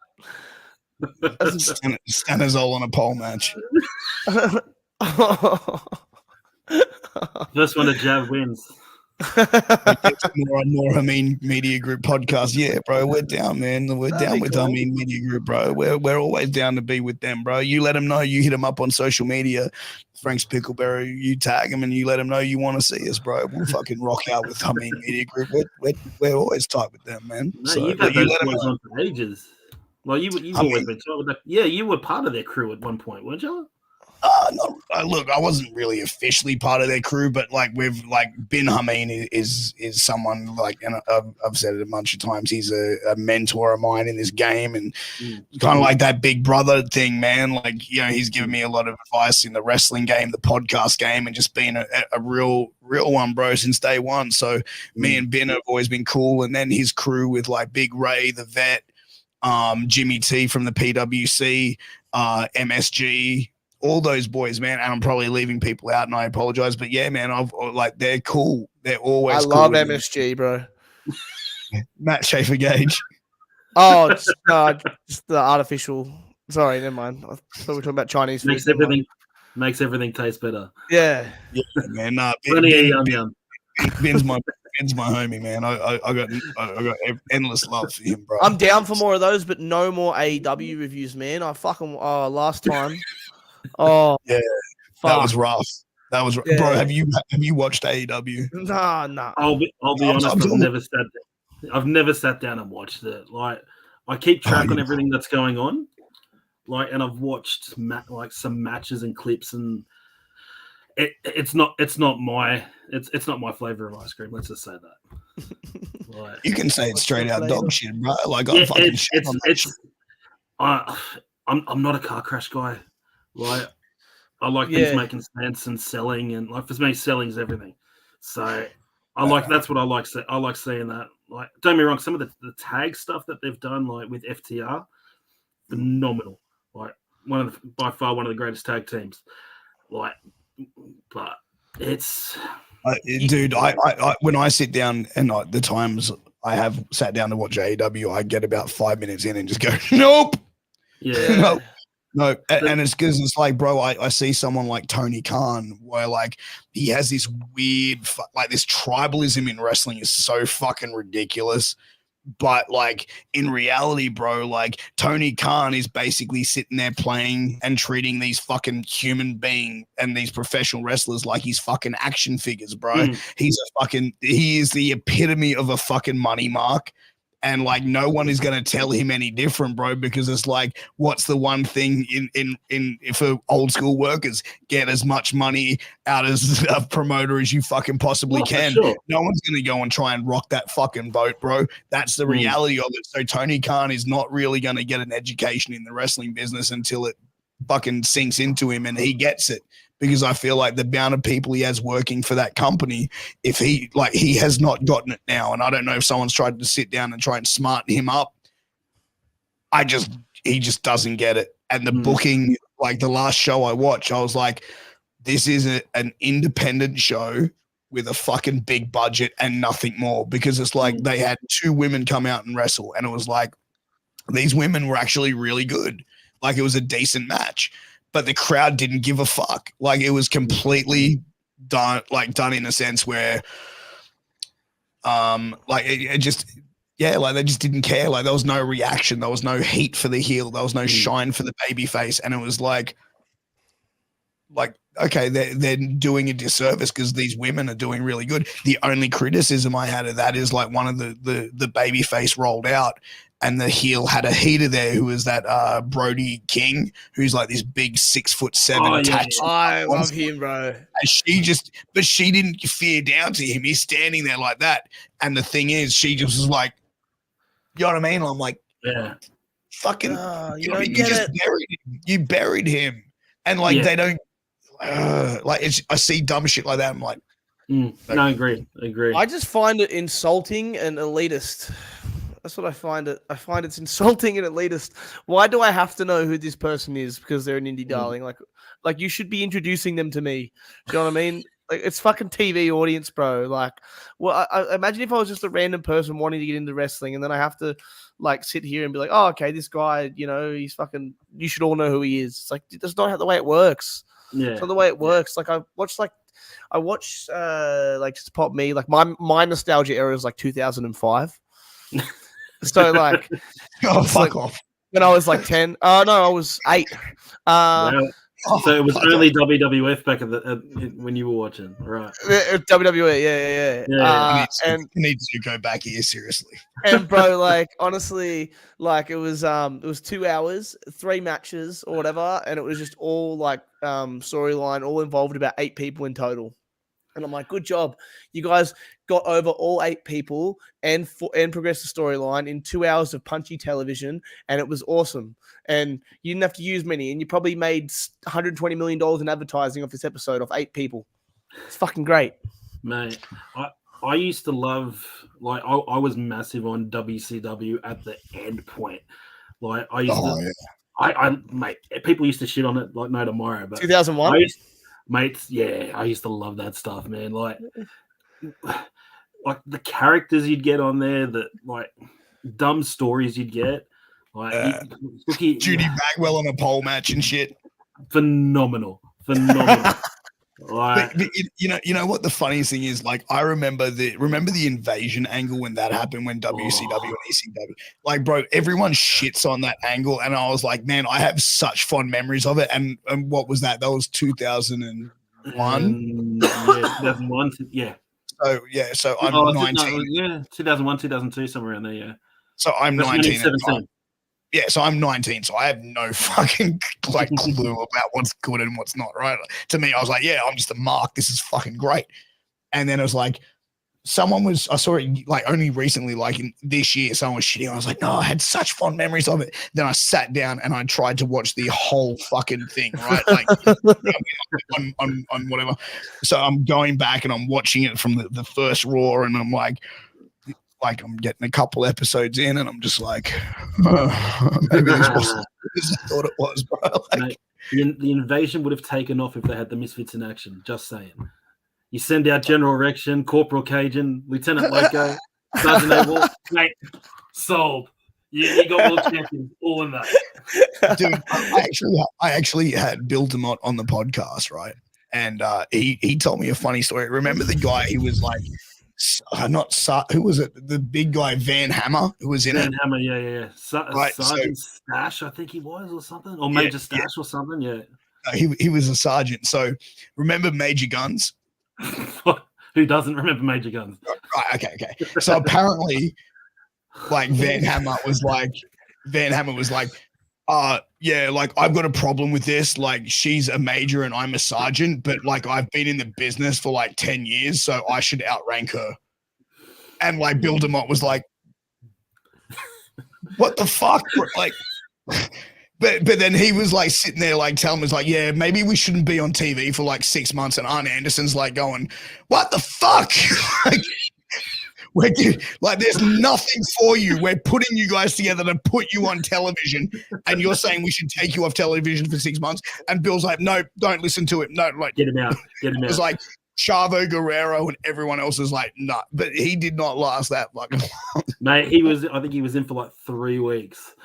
Stanazol on a pole match. First one to jab wins. More Hameen Media Group podcast. Yeah, bro, we're down, man. We're down with Hameen Media Group, bro. We're always down to be with them, bro. You let them know. You hit them up on social media. Frank's Pickleberry, you tag them and you let them know you want to see us, bro. We'll fucking rock out with Hameen Media Group. We're always tight with them, man. No, you've had those boys on for ages. Well, you've always been talking about. Yeah, you were part of their crew at one point, weren't you? No, look, I wasn't really officially part of their crew, but like we've like Ben Hameen is someone like, and I've said it a bunch of times. He's a mentor of mine in this game, and kind of like that big brother thing, man. Like, you know, he's given me a lot of advice in the wrestling game, the podcast game, and just being a real one, bro, since day one. So me and Ben have always been cool, and then his crew with like Big Ray, the Vet, Jimmy T from the PWC, MSG. All those boys, man, and I'm probably leaving people out, and I apologize, but yeah, man, they're cool. They're always. I love MSG, bro. Matt Schaefer Gage. Oh, just the artificial. Sorry, never mind. I thought we were talking about Chinese food. Makes everything taste better. Yeah, man. Nah, Ben's my homie, man. I got endless love for him, bro. I'm down for more of those, but no more AEW reviews, man. I fucking last time. Oh yeah, that was rough. Bro. Have you watched AEW? Nah. I'll be honest. I've never sat down and watched it. Like, I keep track on everything that's going on. Like, and I've watched some matches and clips, and it's not my flavor of ice cream. Let's just say that. Like, you can say it's straight out dog shit, bro. Like, I'm I'm not a car crash guy. Like, I like things making sense and selling, and like for me, selling is everything. So that's what I like. I like seeing that. Like, don't get me wrong, some of the tag stuff that they've done, like with FTR, phenomenal. Like by far one of the greatest tag teams. Like, but it's dude. I when I sit down and the times I have sat down to watch AEW, I get about 5 minutes in and just go, nope. Yeah. No, and it's because it's like, bro, I see someone like Tony Khan where like he has this weird, like this tribalism in wrestling is so fucking ridiculous. But like in reality, bro, like Tony Khan is basically sitting there playing and treating these fucking human being and these professional wrestlers like he's fucking action figures, bro. He is the epitome of a fucking money mark. And like no one is going to tell him any different, bro, because it's like, what's the one thing in for old school workers? Get as much money out as a promoter as you fucking possibly can. Sure. No one's going to go and try and rock that fucking boat, bro. That's the reality of it. So Tony Khan is not really going to get an education in the wrestling business until it fucking sinks into him and he gets it. Because I feel like the amount of people he has working for that company, if he has not gotten it now, and I don't know if someone's tried to sit down and try and smarten him up. He just doesn't get it. And the booking, like the last show I watched, I was like, this is an independent show with a fucking big budget and nothing more. Because it's like they had 2 women come out and wrestle, and it was like these women were actually really good. Like it was a decent match. But the crowd didn't give a fuck. Like it was completely done in a sense where, like it just, like they just didn't care. Like there was no reaction. There was no heat for the heel. There was no shine for the baby face. And it was like, okay, they're doing a disservice because these women are doing really good. The only criticism I had of that is like one of the baby face rolled out. And the heel had a heater there who was that Brody King, who's like this big 6'7". I love him, bro. And she didn't fear down to him. He's standing there like that. And the thing is, she just was like, you know what I mean? I'm like, fucking, you buried him. And like, they don't, I see dumb shit like that. I'm like, no, I agree. I just find it insulting and elitist. That's what I find it. I find it's insulting and elitist. Why do I have to know who this person is because they're an indie darling? Like you should be introducing them to me. Do you know what I mean? Like it's fucking TV audience, bro. Like, well, I imagine if I was just a random person wanting to get into wrestling, and then I have to like sit here and be like, oh, okay, this guy, you know, he's fucking. You should all know who he is. It's like that's not the way it works. Yeah, it's not the way it works. Like I watch just pop me like my nostalgia era is like 2005. So like, fuck off. When I was like 10. Oh no, I was 8. So it was only WWF back when you were watching, right? WWE, yeah. And need to go back here seriously. And bro, like honestly, like it was 2 hours, 3 matches or whatever, and it was just all like storyline, all involved about 8 people in total. And I'm like, good job. You guys got over all 8 people and progressed the storyline in 2 hours of punchy television, and it was awesome. And you didn't have to use many, and you probably made $120 million in advertising off this episode of 8 people. It's fucking great. Mate, I used to love, like, I was massive on WCW at the end point. Like, I used mate, people used to shit on it like no tomorrow. But 2001? Mates, yeah, I used to love that stuff, man. Like the characters you'd get on there, that like dumb stories you'd get, like Judy Bagwell on a pole match and shit. Phenomenal. Like, but you know what the funniest thing is? Like, I remember the invasion angle when that happened, when WCW and ECW. Like, bro, everyone shits on that angle, and I was like, man, I have such fond memories of it. And what was that? That was 2001. 2001. Yeah. So I'm 19. 2001, 2002, somewhere around there. Yeah. So I'm 19. Yeah, so I'm 19, so I have no fucking like clue about what's good and what's not, right? To me, I was like, yeah, I'm just a mark. This is fucking great. And then it was like, I saw it like only recently, like in this year, someone was shitting. I was like, no, I had such fond memories of it. Then I sat down and I tried to watch the whole fucking thing, right? Like on whatever. So I'm going back and I'm watching it from the first Raw, and I'm like I'm getting a couple episodes in, and I'm just like, maybe this wasn't as I thought it was, bro. Like, mate, the invasion would have taken off if they had the Misfits in action. Just saying. You send out General Erection, Corporal Cajun, Lieutenant Loco, Sergeant Abel, mate, sold. You got world champions, all in that. Dude, I actually had Bill DeMott on the podcast, right? And he told me a funny story. Remember the guy? He was like, who was it? The big guy Van Hammer who was in Van it. Hammer, yeah. Right, Sergeant Stash, I think he was, or something, or Major Stash or something. Yeah. He was a sergeant. So remember Major Guns? Who doesn't remember Major Guns? Right, okay. So apparently, like Van Hammer was like, yeah, like I've got a problem with this. Like she's a major and I'm a sergeant, but like I've been in the business for like 10 years, so I should outrank her. And like Bill DeMott was like, what the fuck? Like, but then he was like sitting there like telling me, like, yeah, maybe we shouldn't be on TV for like 6 months. And Arn Anderson's like going, what the fuck? Like, there's nothing for you. We're putting you guys together to put you on television, and you're saying we should take you off television for 6 months. And Bill's like, no, don't listen to it. No, like, get him out. It's like Chavo Guerrero and everyone else is like, no, but he did not last that fucking long. Mate, I think he was in for like 3 weeks.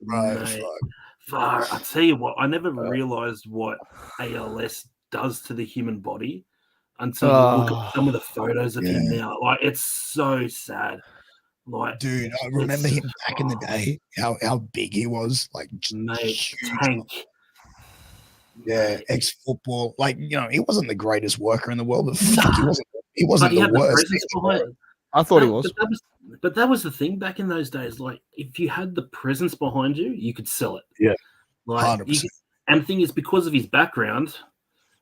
Right. Far. I tell you what, I never realized what ALS does to the human body until you look at some of the photos of him now. Like, it's so sad. Like, dude, I remember him back in the day, how big he was. Like, mate, tank. Yeah, ex-football. Like, you know, he wasn't the greatest worker in the world, but fuck, he wasn't the worst. I thought he was. But that was the thing back in those days. Like, if you had the presence behind you, you could sell it. Yeah, like, 100%. And the thing is, because of his background,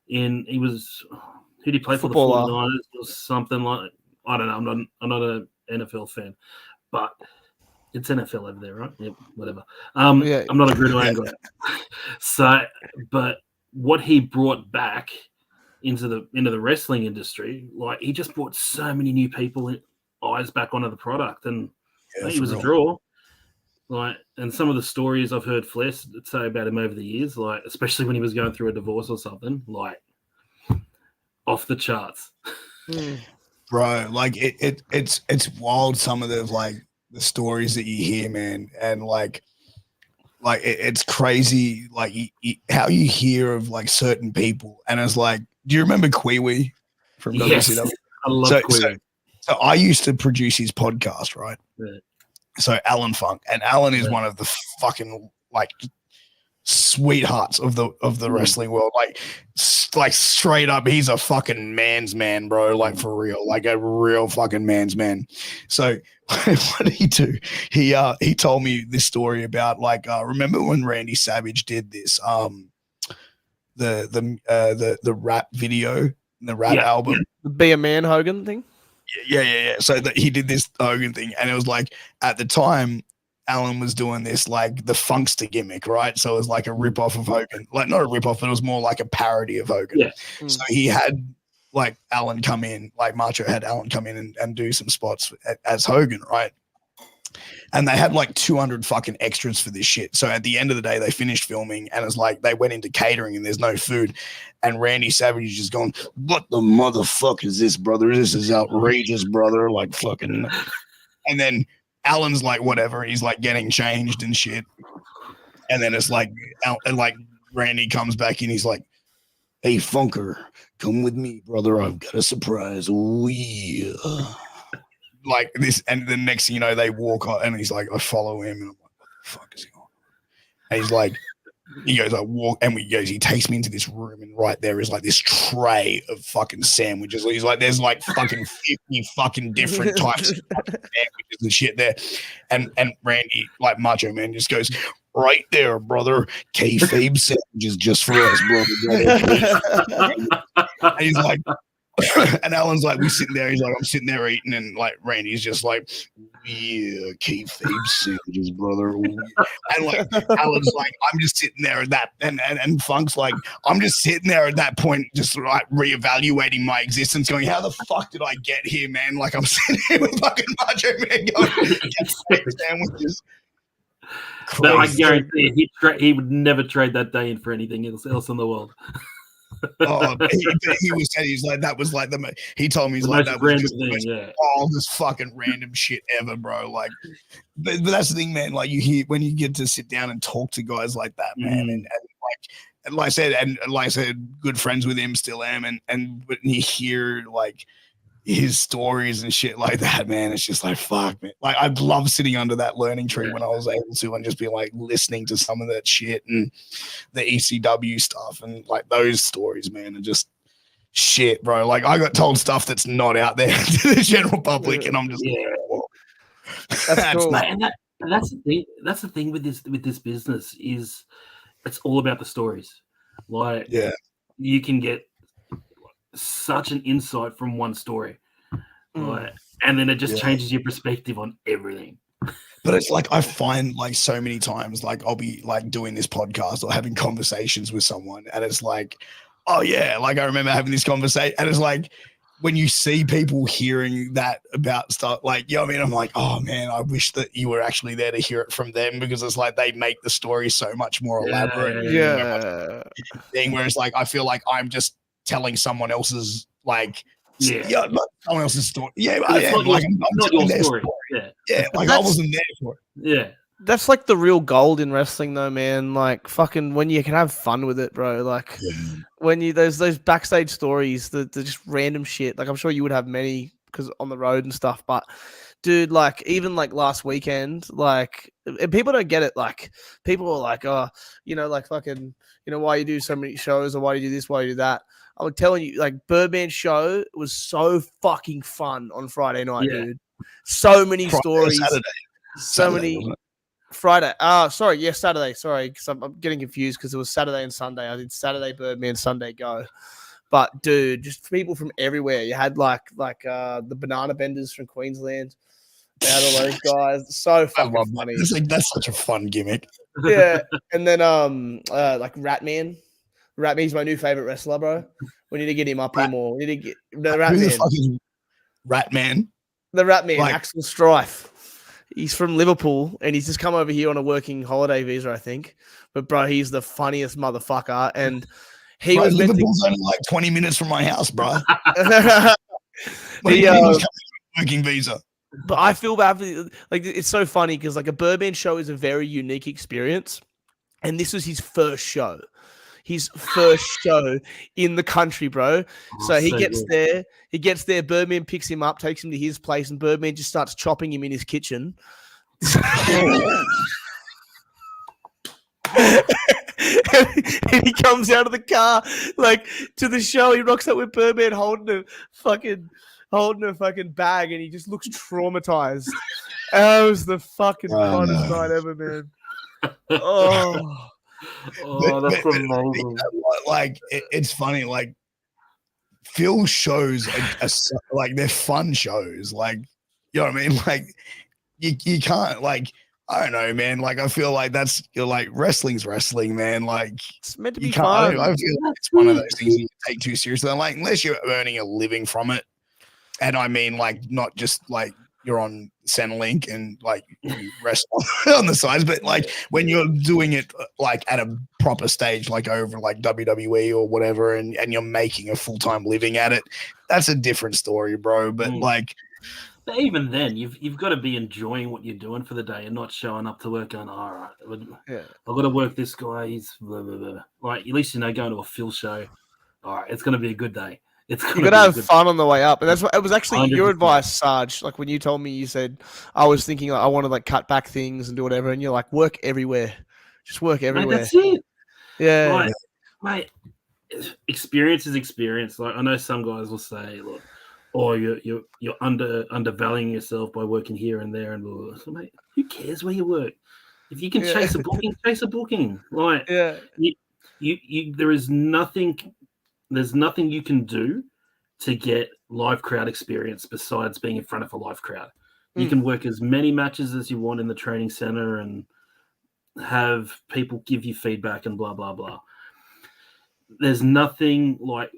who did he play for? Footballer. The 49ers or something like? I don't know. I'm not an NFL fan, but it's NFL over there, right? Yeah, whatever. I'm not a gridiron guy. So, but what he brought back into the wrestling industry, like, he just brought so many new people eyes back onto the product, and he was a draw. Like, and some of the stories I've heard Flair say about him over the years, like, especially when he was going through a divorce or something, like, off the charts. Bro, like it's wild, some of the like the stories that you hear, man, and like it's crazy, like how you hear of like certain people, and it's like, do you remember Kiwi from WCW? I love Kiwi. So I used to produce his podcast, right? Yeah. So Alan Funk, and Alan is one of the fucking like sweethearts of the wrestling world. Like straight up, he's a fucking man's man, bro. Like, for real, like a real fucking man's man. So what did he do? He told me this story about, like, remember when Randy Savage did this the rap video, the rap album, the Be a Man Hogan thing. Yeah. So he did this Hogan thing, and it was like, at the time, Alan was doing this, like, the Funkster gimmick, right? So it was like a rip-off of Hogan. Like, not a rip-off, but it was more like a parody of Hogan. Yeah. So he had, like, Alan come in, like, Macho had Alan come in and do some spots as Hogan, right? And they had, like, 200 fucking extras for this shit. So at the end of the day, they finished filming, and it's like they went into catering and there's no food. And Randy Savage is just going, what the motherfucker is this, brother? This is outrageous, brother. Like, fucking. And then Alan's like, whatever. He's like getting changed and shit. And then it's like, and like Randy comes back in. He's like, hey, Funker, come with me, brother. I've got a surprise. Oh, yeah. Like this. And the next thing you know, they walk out, and he's like, I follow him. And I'm like, what the fuck is he on? And he's like, he goes, I walk, and he takes me into this room, and right there is like this tray of fucking sandwiches. He's like, there's like fucking 50 fucking different types of sandwiches and shit there. And Randy, like Macho Man, just goes, right there, brother. Kayfabe sandwiches just for us, brother. And he's like, And Alan's like, we sitting there. He's like, I'm sitting there eating, and like Randy's just like, yeah, kayfabe sandwiches, brother. And like Alan's like, I'm just sitting there at that, and Funk's like, I'm just sitting there at that point, just like reevaluating my existence, going, how the fuck did I get here, man? Like I'm sitting here with fucking Macho Man going, kayfabe sandwiches. But I guarantee he would never trade that day in for anything else in the world. He was saying, he's like, that was like he told me, he's like, that was just all this fucking random shit ever, bro. Like, but that's the thing, man. Like, you hear when you get to sit down and talk to guys like that, man, and like I said, good friends with him, still am, and when you hear like his stories and shit like that, man, it's just like, fuck, man. Like, I'd love sitting under that learning tree when I was able to, and just be like listening to some of that shit and the ECW stuff and like those stories, man, and just shit, bro. Like, I got told stuff that's not out there to the general public, and I'm just like, whoa. That's cool. And that's the thing. That's the thing with this business is it's all about the stories. Like, you can get such an insight from one story, and then it just changes your perspective on everything. But it's like, I find like so many times, like I'll be like doing this podcast or having conversations with someone, and it's like, oh yeah, like I remember having this conversation, and it's like when you see people hearing that about stuff, like, you know what I mean? I'm like, oh man, I wish that you were actually there to hear it from them, because it's like they make the story so much more elaborate. Thing where it's like, I feel like I'm just telling someone else's not someone else's story. Yeah, I am. Like, I'm not your story. Yeah, like I wasn't there for it. Yeah. That's like the real gold in wrestling, though, man. Like, fucking when you can have fun with it, bro. Like, when you those backstage stories, they're just random shit. Like, I'm sure you would have many because on the road and stuff. But, dude, like, even like last weekend, like, and people don't get it. Like, people are like, oh, you know, like fucking, you know, why you do so many shows, or why you do this, why you do that. I'm telling you, like, Birdman show was so fucking fun on Friday night, dude. So many stories. Saturday, Friday. Saturday. Sorry, because I'm getting confused because it was Saturday and Sunday. I did Saturday Birdman, Sunday Go. But dude, just people from everywhere. You had like the banana benders from Queensland. They had all those guys. So fucking funny. That's such a fun gimmick. Yeah, and then like Ratman. Ratman's my new favorite wrestler, bro. We need to get him up here more. We need to get the Ratman. Who the fuck is Ratman? The Ratman, like, Axel Strife. He's from Liverpool, and he's just come over here on a working holiday visa, I think. But bro, he's the funniest motherfucker, and he was Liverpool's only like 20 minutes from my house, bro. Working visa. But I feel bad for, like, it's so funny because like a Birdman show is a very unique experience, and this was his first show. His first show in the country, bro. So he gets there, Birdman picks him up, takes him to his place, and Birdman just starts chopping him in his kitchen. And he comes out of the car, like, to the show. He rocks up with Birdman holding a fucking bag, and he just looks traumatized. That was the fucking funnest night ever, man. That's amazing. Like, it's funny. Like, Phil shows like, they're fun shows. Like, you know what I mean? Like, you can't, like, I don't know, man. Like, I feel like you're like, wrestling's wrestling, man. Like, it's meant to be fun. I feel like it's one of those things you take too seriously. Like, unless you're earning a living from it, and I mean, like, not just like you're on Centrelink and like you wrestle on the sides, but like when you're doing it like at a proper stage, like over like WWE or whatever, and you're making a full-time living at it, that's a different story, bro. But like, but even then, you've got to be enjoying what you're doing for the day and not showing up to work going, all right, I've got to work this guy. He's blah, blah, blah. Like, at least, you know, going to a Phil show, all right, it's going to be a good day. You got to have fun on the way up. And that's what it was actually 100%. Your advice, Sarge. Like, when you told me, you said, I was thinking like, I want to like cut back things and do whatever. And you're like, work everywhere. Just work everywhere. Mate, that's it. Yeah. Mate, experience is experience. Like, I know some guys will say, look, oh, you're undervaluing yourself by working here and there. And blah, blah. So, mate, who cares where you work? If you can chase a booking, chase a booking. Like, you there is nothing. There's nothing you can do to get live crowd experience besides being in front of a live crowd. You can work as many matches as you want in the training center and have people give you feedback and blah, blah, blah. There's nothing like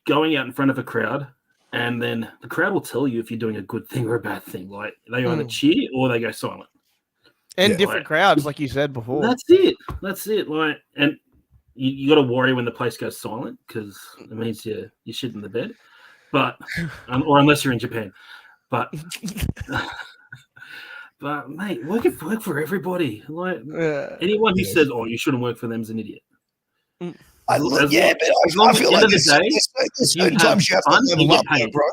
going out in front of a crowd and then the crowd will tell you if you're doing a good thing or a bad thing. Like they either cheer or they go silent. And different crowds, like you said before. That's it. Like, and you got to worry when the place goes silent because it means you're shit in the bed. But or unless you're in Japan. But mate, work for everybody. Like anyone who says, "Oh, you shouldn't work for them," is an idiot. But I feel like there's certain times you have to level up, though, bro.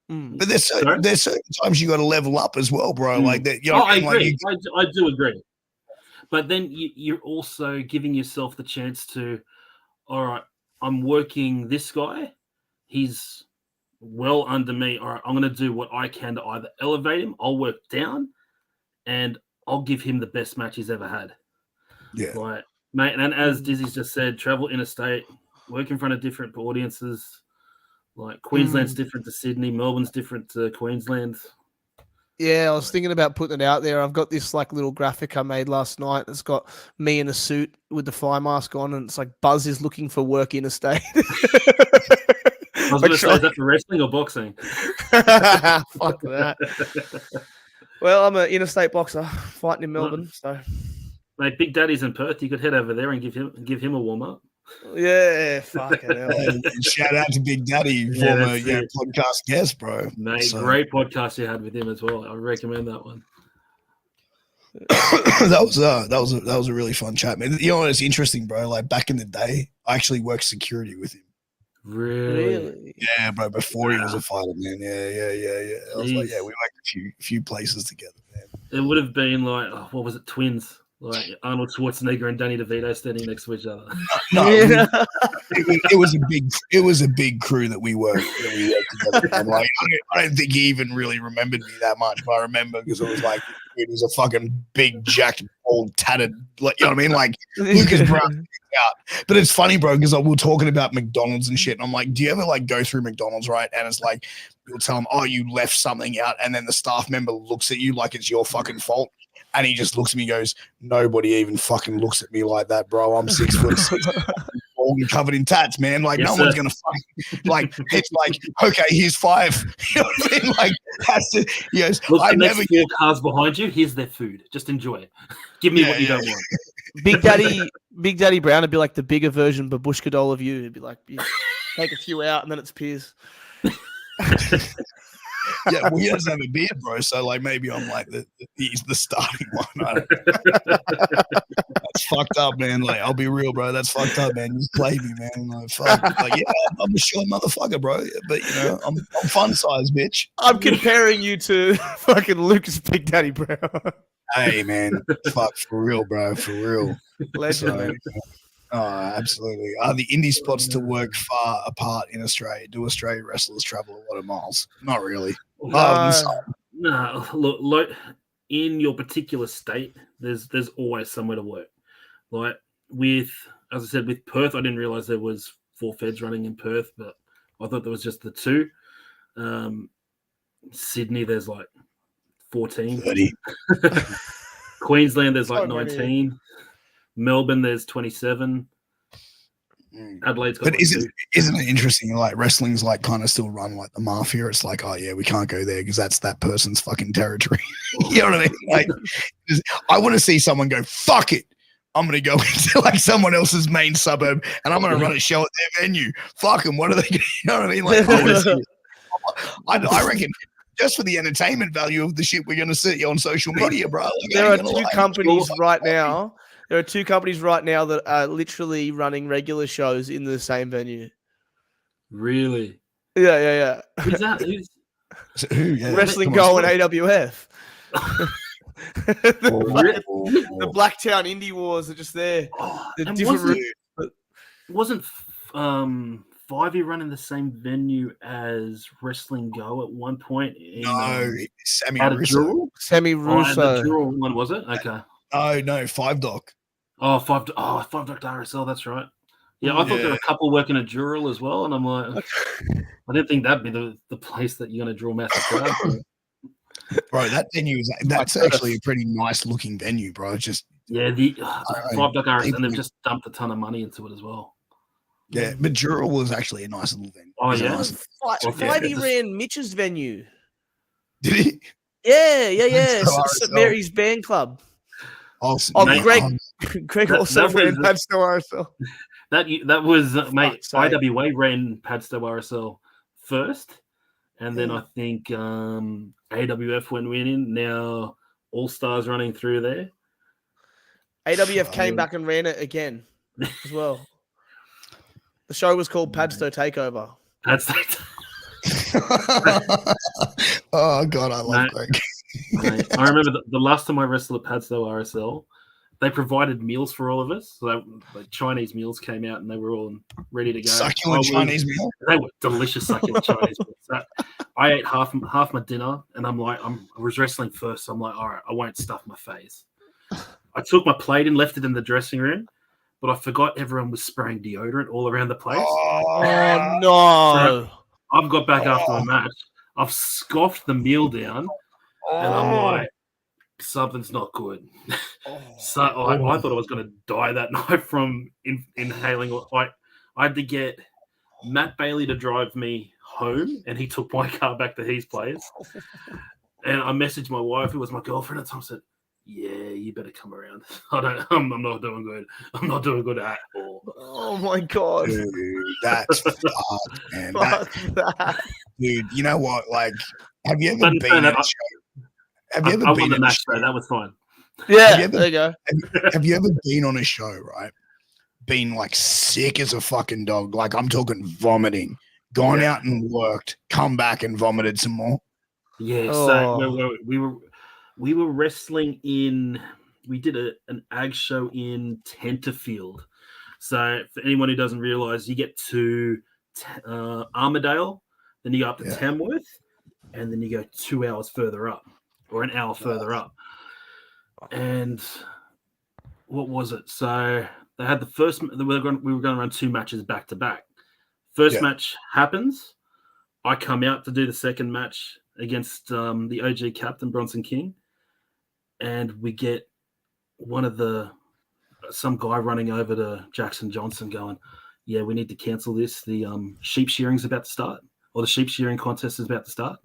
But there's certain times you got to level up as well, bro. Like that. You know I agree. I do agree. But then you're also giving yourself the chance to, all right, I'm working this guy. He's well under me. All right, I'm going to do what I can to either elevate him, I'll work down, and I'll give him the best match he's ever had. Yeah. Like, mate, and as Dizzy's just said, travel interstate, work in front of different audiences. Like Queensland's different to Sydney, Melbourne's different to Queensland. Yeah, I was thinking about putting it out there. I've got this like little graphic I made last night. It's got me in a suit with the fire mask on, and it's like Buzz is looking for work interstate. I was going to say, is that for wrestling or boxing? Fuck that. Well, I'm an interstate boxer fighting in Melbourne. So, mate, Big Daddy's in Perth. You could head over there and give him a warm up. Yeah, fucking hell. And shout out to Big Daddy, former podcast guest, bro. Mate, great podcast you had with him as well. I recommend that one. that was a really fun chat, man. You know what's interesting, bro? Like back in the day, I actually worked security with him. Really? Yeah, bro. Before he was a fighter, man. Yeah. I was like, we worked a few places together, man. It would have been like, what was it, twins? Like Arnold Schwarzenegger and Danny DeVito standing next to each other. No, it was a big crew that we worked together. And like, I don't think he even really remembered me that much, but I remember because it was a fucking big, jacked, old, tattered, like, you know what I mean? Like Lucas Brown out. But it's funny, bro, because we were talking about McDonald's and shit, and I'm like, do you ever like go through McDonald's, right? And it's like you'll tell them, oh, you left something out, and then the staff member looks at you like it's your fucking fault. And he just looks at me and goes, nobody even fucking looks at me like that, bro. I'm 6'6", and covered in tats, man. Like, no one's going to fucking, like, it's like, okay, here's 5. You know what I mean? Like, he goes, look, I never get 4 cars behind you. Here's their food. Just enjoy it. Give me what you don't want. Big Daddy Brown would be like the bigger version of Babushka doll of you. He'd be like, take a few out and then it's Piers. Yeah, well, he doesn't have a beard, bro. So, like, maybe I'm like he's the starting one. That's fucked up, man. Like, I'll be real, bro. That's fucked up, man. You just played me, man. Like, fuck. Like, yeah, I'm a short motherfucker, bro. But you know, I'm fun size, bitch. I'm comparing you to fucking Lucas Big Daddy Brown. Hey, man, fuck for real, bro. For real. Legend, man. Oh, absolutely. Are the indie spots to work far apart in Australia? Do Australian wrestlers travel a lot of miles? Not really. No, look, in your particular state, there's always somewhere to work. Like as I said, with Perth, I didn't realize there was 4 feds running in Perth, but I thought there was just the 2. Sydney, there's like 14. 30. Queensland, there's like 19. Melbourne, there's 27. Adelaide's got. But isn't it interesting? Like wrestling's like kind of still run like the mafia. It's like, oh yeah, we can't go there because that's that person's fucking territory. You know what I mean? Like, I want to see someone go, fuck it. I'm gonna go into like someone else's main suburb and I'm gonna run a show at their venue. Fuck them. What are they? You know what I mean? Like, I reckon. Just for the entertainment value of the shit we're going to see on social media, bro. Like, there are 2 companies right now. There are 2 companies right now that are literally running regular shows in the same venue. Really? Yeah. Who's that? Who? Yeah. Wrestling Go and AWF. The Blacktown Indie Wars are just there. Wasn't Fivey running the same venue as Wrestling Go at one point? No, Sammy Russo. Sammy Russo. The Jewel one, was it? Okay. No, 5 Doc. Oh, 5 Doc RSL, that's right. Yeah, I thought there were a couple working at Dural as well, and I'm like, I didn't think that'd be the place that you're going to draw massive crowds. Bro, that venue that's actually a pretty nice looking venue, bro. It's just the 5 Duck RS, and they've just dumped a ton of money into it as well. Yeah, but Dural was actually a nice little venue. Oh yeah, Whitey ran Mitch's venue. Did he? Yeah. St. Mary's Band Club. Awesome. Greg also ran Padstow RSL. That was mate. IWA ran Padstow RSL first, and then I think AWF went winning. Now All Stars running through there. AWF came back and ran it again as well. The show was called Padstow Takeover. Oh God, I love Greg. I remember the last time I wrestled at Padstow RSL, they provided meals for all of us. So like Chinese meals came out, and they were all ready to go. Succulent Chinese meals. They were delicious succulent Chinese meals. So I ate half my dinner, and I'm like, I was wrestling first, so I'm like, all right, I won't stuff my face. I took my plate and left it in the dressing room, but I forgot everyone was spraying deodorant all around the place. Oh no! So I've got back after the match. I've scoffed the meal down, and I'm like, something's not good. So I thought I was going to die that night from inhaling. I had to get Matt Bailey to drive me home, and he took my car back to his place. And I messaged my wife, who was my girlfriend at the time, said, "Yeah, you better come around. I'm not doing good. I'm not doing good at all." Oh my God, dude, that's fucked, man. Dude, you know what? Like, have you ever been at a show? Have you ever been on the match show? That was fine. Yeah, there you go. Have you ever been on a show, right? Been like sick as a fucking dog. Like, I'm talking vomiting. Gone out and worked, come back and vomited some more. Yeah, so we were wrestling in. We did an ag show in Tenterfield. So for anyone who doesn't realize, you get to Armadale, then you go up to Tamworth, and then you go 2 hours further up, or an hour further up. And what was it? So they had the first. We were going to run 2 matches back to back. First match happens. I come out to do the second match against the OG captain Bronson King, and we get some guy running over to Jackson Johnson going, "Yeah, we need to cancel this. The sheep shearing's about to start, or the sheep shearing contest is about to start."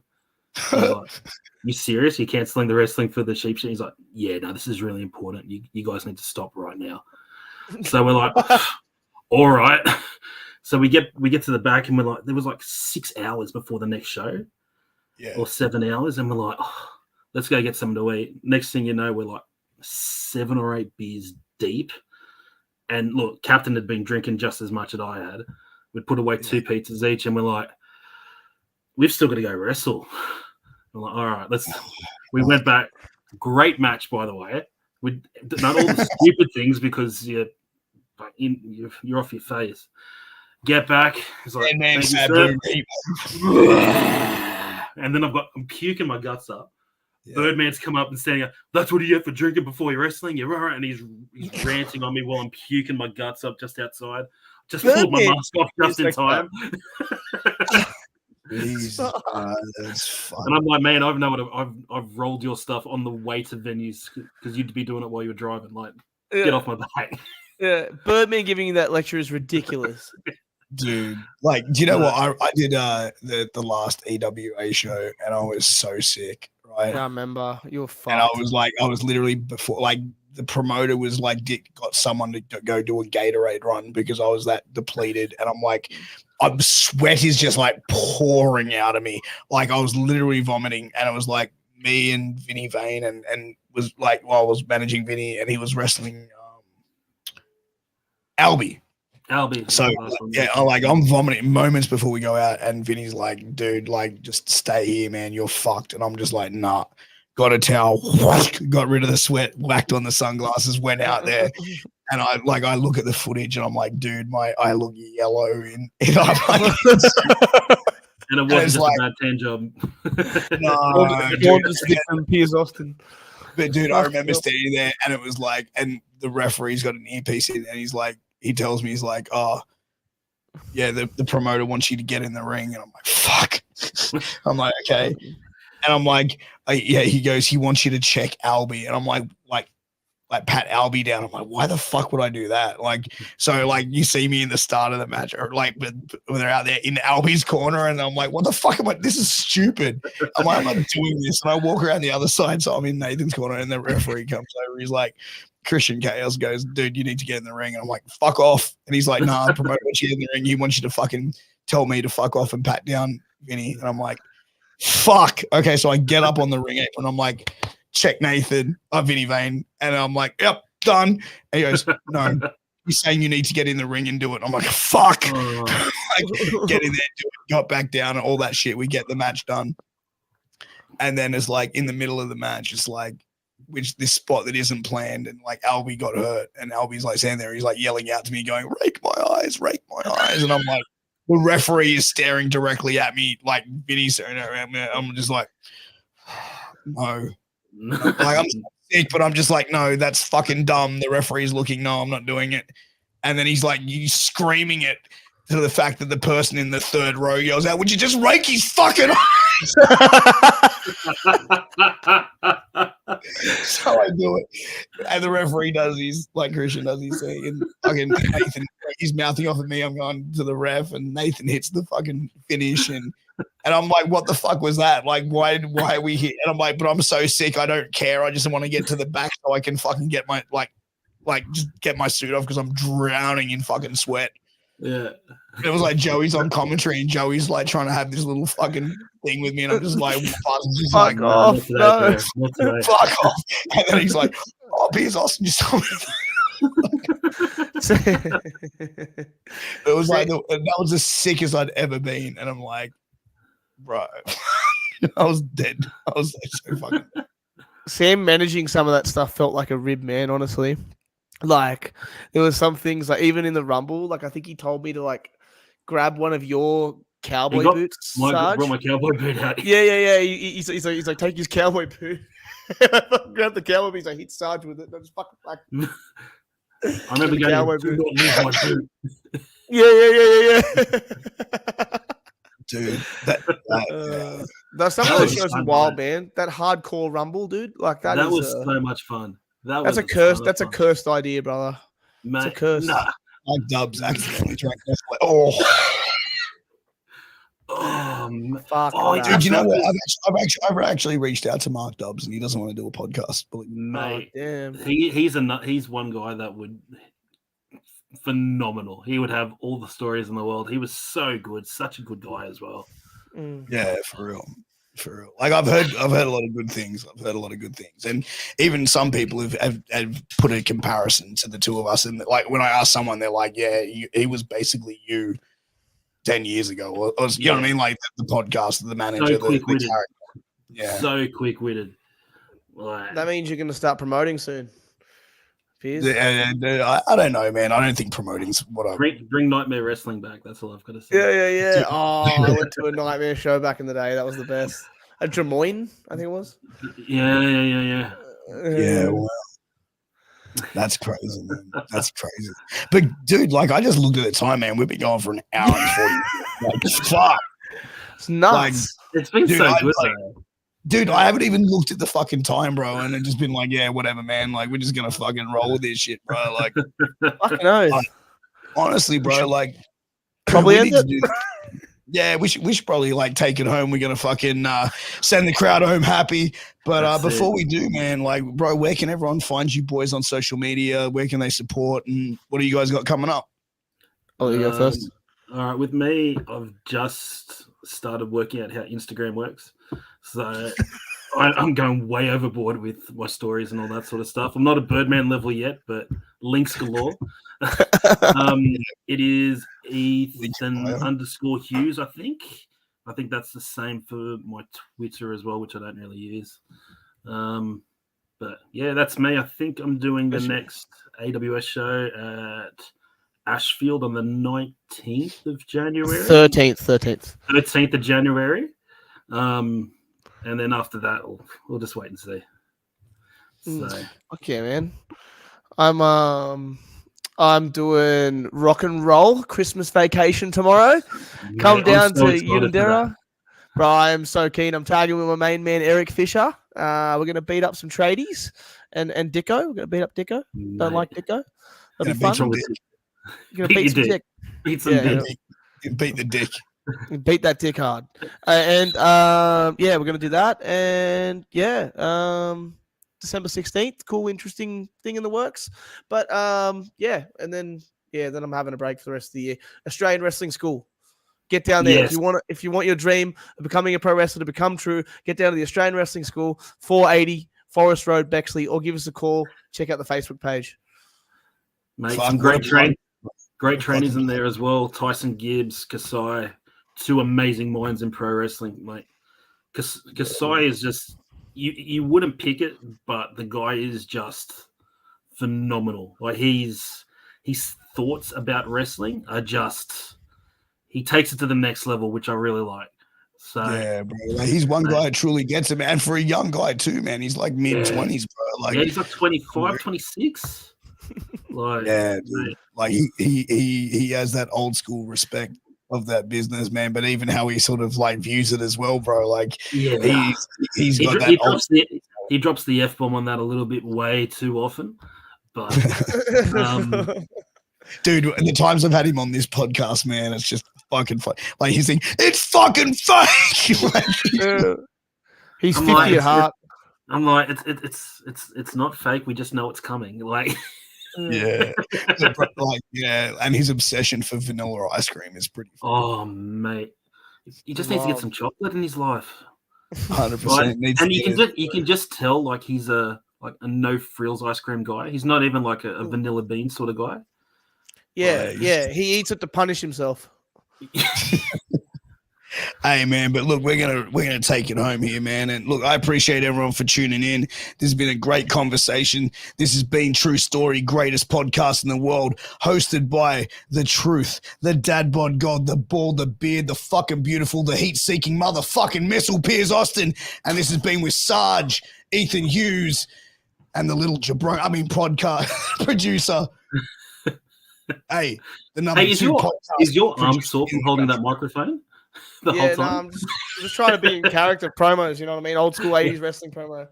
I was like, "You serious? You're canceling the wrestling for the sheep shearing?" He's like, "Yeah, no, this is really important. You guys need to stop right now." So we're like, "All right." So we get to the back, and we're like, there was like 6 hours before the next show, or 7 hours, and we're like, let's go get something to eat. Next thing you know, we're like 7 or 8 beers deep. And look, Captain had been drinking just as much as I had. We'd put away 2 pizzas each, and we're like, we've still got to go wrestle. We're like, all right, we went back. Great match, by the way. We'd done all the stupid things because you're off your face. Get back. It's like, and then I'm puking my guts up. Yeah. Birdman's come up and standing up. "That's what you get for drinking before you're wrestling. You're right." And he's ranting on me while I'm puking my guts up just outside. Just pulled my mask off just in time. That's fun. And I'm like, "Man, I've rolled your stuff on the way to venues because you'd be doing it while you were driving. Like, get off my back." Yeah, Birdman giving you that lecture is ridiculous. Dude, like, do you know what? I did the last EWA show, and I was so sick, right? I remember. You were fucked. And I was literally before, like, the promoter was like, got someone to go do a Gatorade run because I was that depleted, and I'm like, sweat is just like pouring out of me, like I was literally vomiting, and it was like me and Vinny Vane, and was like, while I was managing Vinny, and he was wrestling Albie. So I'm vomiting moments before we go out, and Vinny's like, "Dude, like, just stay here, man. You're fucked." And I'm just like, "Nah." Got a towel, got rid of the sweat, whacked on the sunglasses, went out there, and I look at the footage, and I'm like, "Dude, I look yellow in like, and it wasn't just like, a bad tan job. No, Piers Austin. But dude, I remember standing there, and it was like, and the referee's got an earpiece in, and he's like, he tells me, he's like, oh, yeah, the promoter wants you to get in the ring. And I'm like, fuck. I'm like, okay. And I'm like, yeah, he goes, he wants you to check Albie. And I'm like pat Albie down. I'm like, why the fuck would I do that? Like, so like you see me in the start of the match, or like when they're out there in Albie's corner, and I'm like, what the fuck am I? This is stupid. I'm like, I'm not doing this. And I walk around the other side, so I'm in Nathan's corner, and the referee comes over. He's like, Christian Chaos goes, dude, you need to get in the ring. And I'm like, fuck off. And he's like, nah, promoter wants you in the ring. He wants you to fucking tell me to fuck off and pat down Vinny. And I'm like, fuck. Okay, so I get up on the ring apron. I'm like, check Nathan, Vinny Vane. And I'm like, yep, done. And he goes, no, he's saying you need to get in the ring and do it. I'm like, fuck. Like, get in there, do it, got back down and all that shit. We get the match done. And then it's like in the middle of the match, it's like, this spot that isn't planned, and like Albie got hurt, and Albie's like standing there, he's like yelling out to me, going, rake my eyes. And I'm like, the referee is staring directly at me, like Vinny's staring at me. I'm just like, no. Like, I'm sick, but I'm just like, no, that's fucking dumb. The referee's looking, no, I'm not doing it. And then he's like, you screaming it to the fact that the person in the third row yells out, would you just rake his fucking eyes? So I do it. And the referee does his, like Christian does his thing. And fucking Nathan, he's mouthing off at me. I'm going to the ref, and Nathan hits the fucking finish. And I'm like, what the fuck was that? Like, why are we here? And I'm like, but I'm so sick. I don't care. I just want to get to the back so I can fucking get my, like just get my suit off because I'm drowning in fucking sweat. Yeah. It was like Joey's on commentary, and Joey's like trying to have this little fucking thing with me, and I'm just like, just fuck like, off, no. Fuck off. And then he's like, oh, Piers Austin just told me. It was like, that was the sickest I'd ever been. And I'm like, bro, I was dead. I was like, so fucking dead. Sam managing some of that stuff felt like a rib, man, honestly. Like, there was some things, like, even in the Rumble, like, I think he told me to, like, grab one of your cowboy boots. Brought my cowboy boot out. Yeah. He's like, take his cowboy boot. Grab the cowboy boot. He's like, hit Sarge with it. I just fucking like. I remember going, do not lose my boot. Yeah. Dude, some of those shows were wild, man. That hardcore Rumble, dude, like that was so much fun. That's a curse. That's a cursed idea, brother. Mate, it's a curse. Like Dubs accidentally drank this. Like, oh, fuck. Oh, dude, you know what? I've actually reached out to Mark Dubs, and he doesn't want to do a podcast. Mate, damn. He's one guy that would phenomenal. He would have all the stories in the world. He was so good, such a good guy as well. Yeah, for real. Like I've heard a lot of good things. And even some people have put a comparison to the two of us. And like when I ask someone, they're like, "Yeah, he was basically you 10 years ago." Or you know what I mean? Like the podcast, the manager, so quick-witted. Yeah, so quick-witted. Like, that means you're going to start promoting soon. Piers? I don't know, man. I don't think promoting's what I bring Nightmare Wrestling back. That's all I've got to say. Yeah. Oh, I went to a Nightmare show back in the day. That was the best. At Des Moines, I think it was. Yeah. Yeah, well, that's crazy, man. That's crazy. But dude, like I just looked at the time, man. We've been going for an hour and 40. Like, fuck. It's nuts. Like, it's been so good. Dude, I haven't even looked at the fucking time, bro, and I've just been like, yeah, whatever, man. Like, we're just gonna fucking roll with this shit, bro. Like, fucking knows. Honestly, bro, like, probably end it. Yeah, we should probably like take it home. We're gonna fucking send the crowd home happy. But before we do, man, like, bro, where can everyone find you boys on social media? Where can they support? And what do you guys got coming up? Oh, you go first. All right, with me, I've just started working out how Instagram works. So I'm going way overboard with my stories and all that sort of stuff. I'm not a Birdman level yet, but links galore. It is Ethan_Hughz, I think. I think that's the same for my Twitter as well, which I don't really use. But yeah, that's me. I think I'm doing the next AWS show at Ashfield on the 19th of January. 13th of January. And then after that, we'll just wait and see. So okay, man. I'm I'm doing rock and roll Christmas vacation tomorrow. Come down to Unadera. Bro, I am so keen. I'm tagging with my main man, Eric Fisher. We're going to beat up some tradies and Dicko. We're going to beat up Dicko. Don't like Dicko. That'll be fun. You're going to beat some dick. Beat some dick. Beat the dick. Beat that dick hard. We're going to do that. And December 16th, cool, interesting thing in the works. But and then I'm having a break for the rest of the year. Australian Wrestling School. Get down there. Yes. If you want your dream of becoming a pro wrestler to become true, get down to the Australian Wrestling School, 480 Forest Road, Bexley, or give us a call. Check out the Facebook page. Mate, some great trainers in there as well. Tyson Gibbs, Kasai, two amazing minds in pro wrestling, mate. Kasai is just you wouldn't pick it, but the guy is just phenomenal. Like his thoughts about wrestling are just he takes it to the next level, which I really like. So yeah, bro. Like, he's one guy who truly gets it, man. For a young guy too, man. He's like mid-20s, bro. Like he's like 25, 26. Like dude. Like he has that old school respect of that business, man. But even how he sort of like views it as well, bro. Like he's got that. He drops the F-bomb on that a little bit way too often, but dude, the times I've had him on this podcast, man, it's just fucking fun. Like he's saying, it's fucking fake. Like, he's 50 at heart. I'm like, it's not fake. We just know it's coming. Like, yeah, and his obsession for vanilla ice cream is pretty fun. Oh, mate, he just needs to get some chocolate in his life. 100%. And you can just tell, like, he's a no frills ice cream guy. He's not even like a vanilla bean sort of guy. Yeah, he eats it to punish himself. Hey man, but look, we're gonna take it home here, man. And look, I appreciate everyone for tuning in. This has been a great conversation. This has been True Story, greatest podcast in the world, hosted by the truth, the dad bod god, the bald, the beard, the fucking beautiful, the heat-seeking motherfucking missile, Piers Austin. And this has been with Sarge, Ethan Hughz, and the little podcast producer. Hey, the number two podcast. Is your arm sore from holding that microphone? The whole time? I'm just trying to be in character promos, you know what I mean? Old school 80s wrestling promo.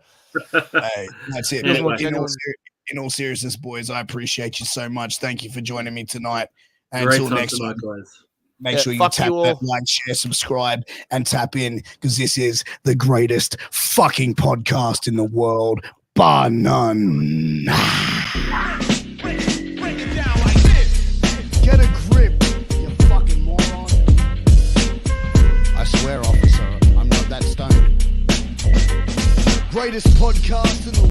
Hey, that's it. Anyway, in all seriousness, boys, I appreciate you so much. Thank you for joining me tonight. And great until next time, guys. Make sure you tap that like, share, subscribe, and tap in because this is the greatest fucking podcast in the world, bar none. Get a grip, you fucking moron. I swear, officer, I'm not that stoned. Greatest podcast in the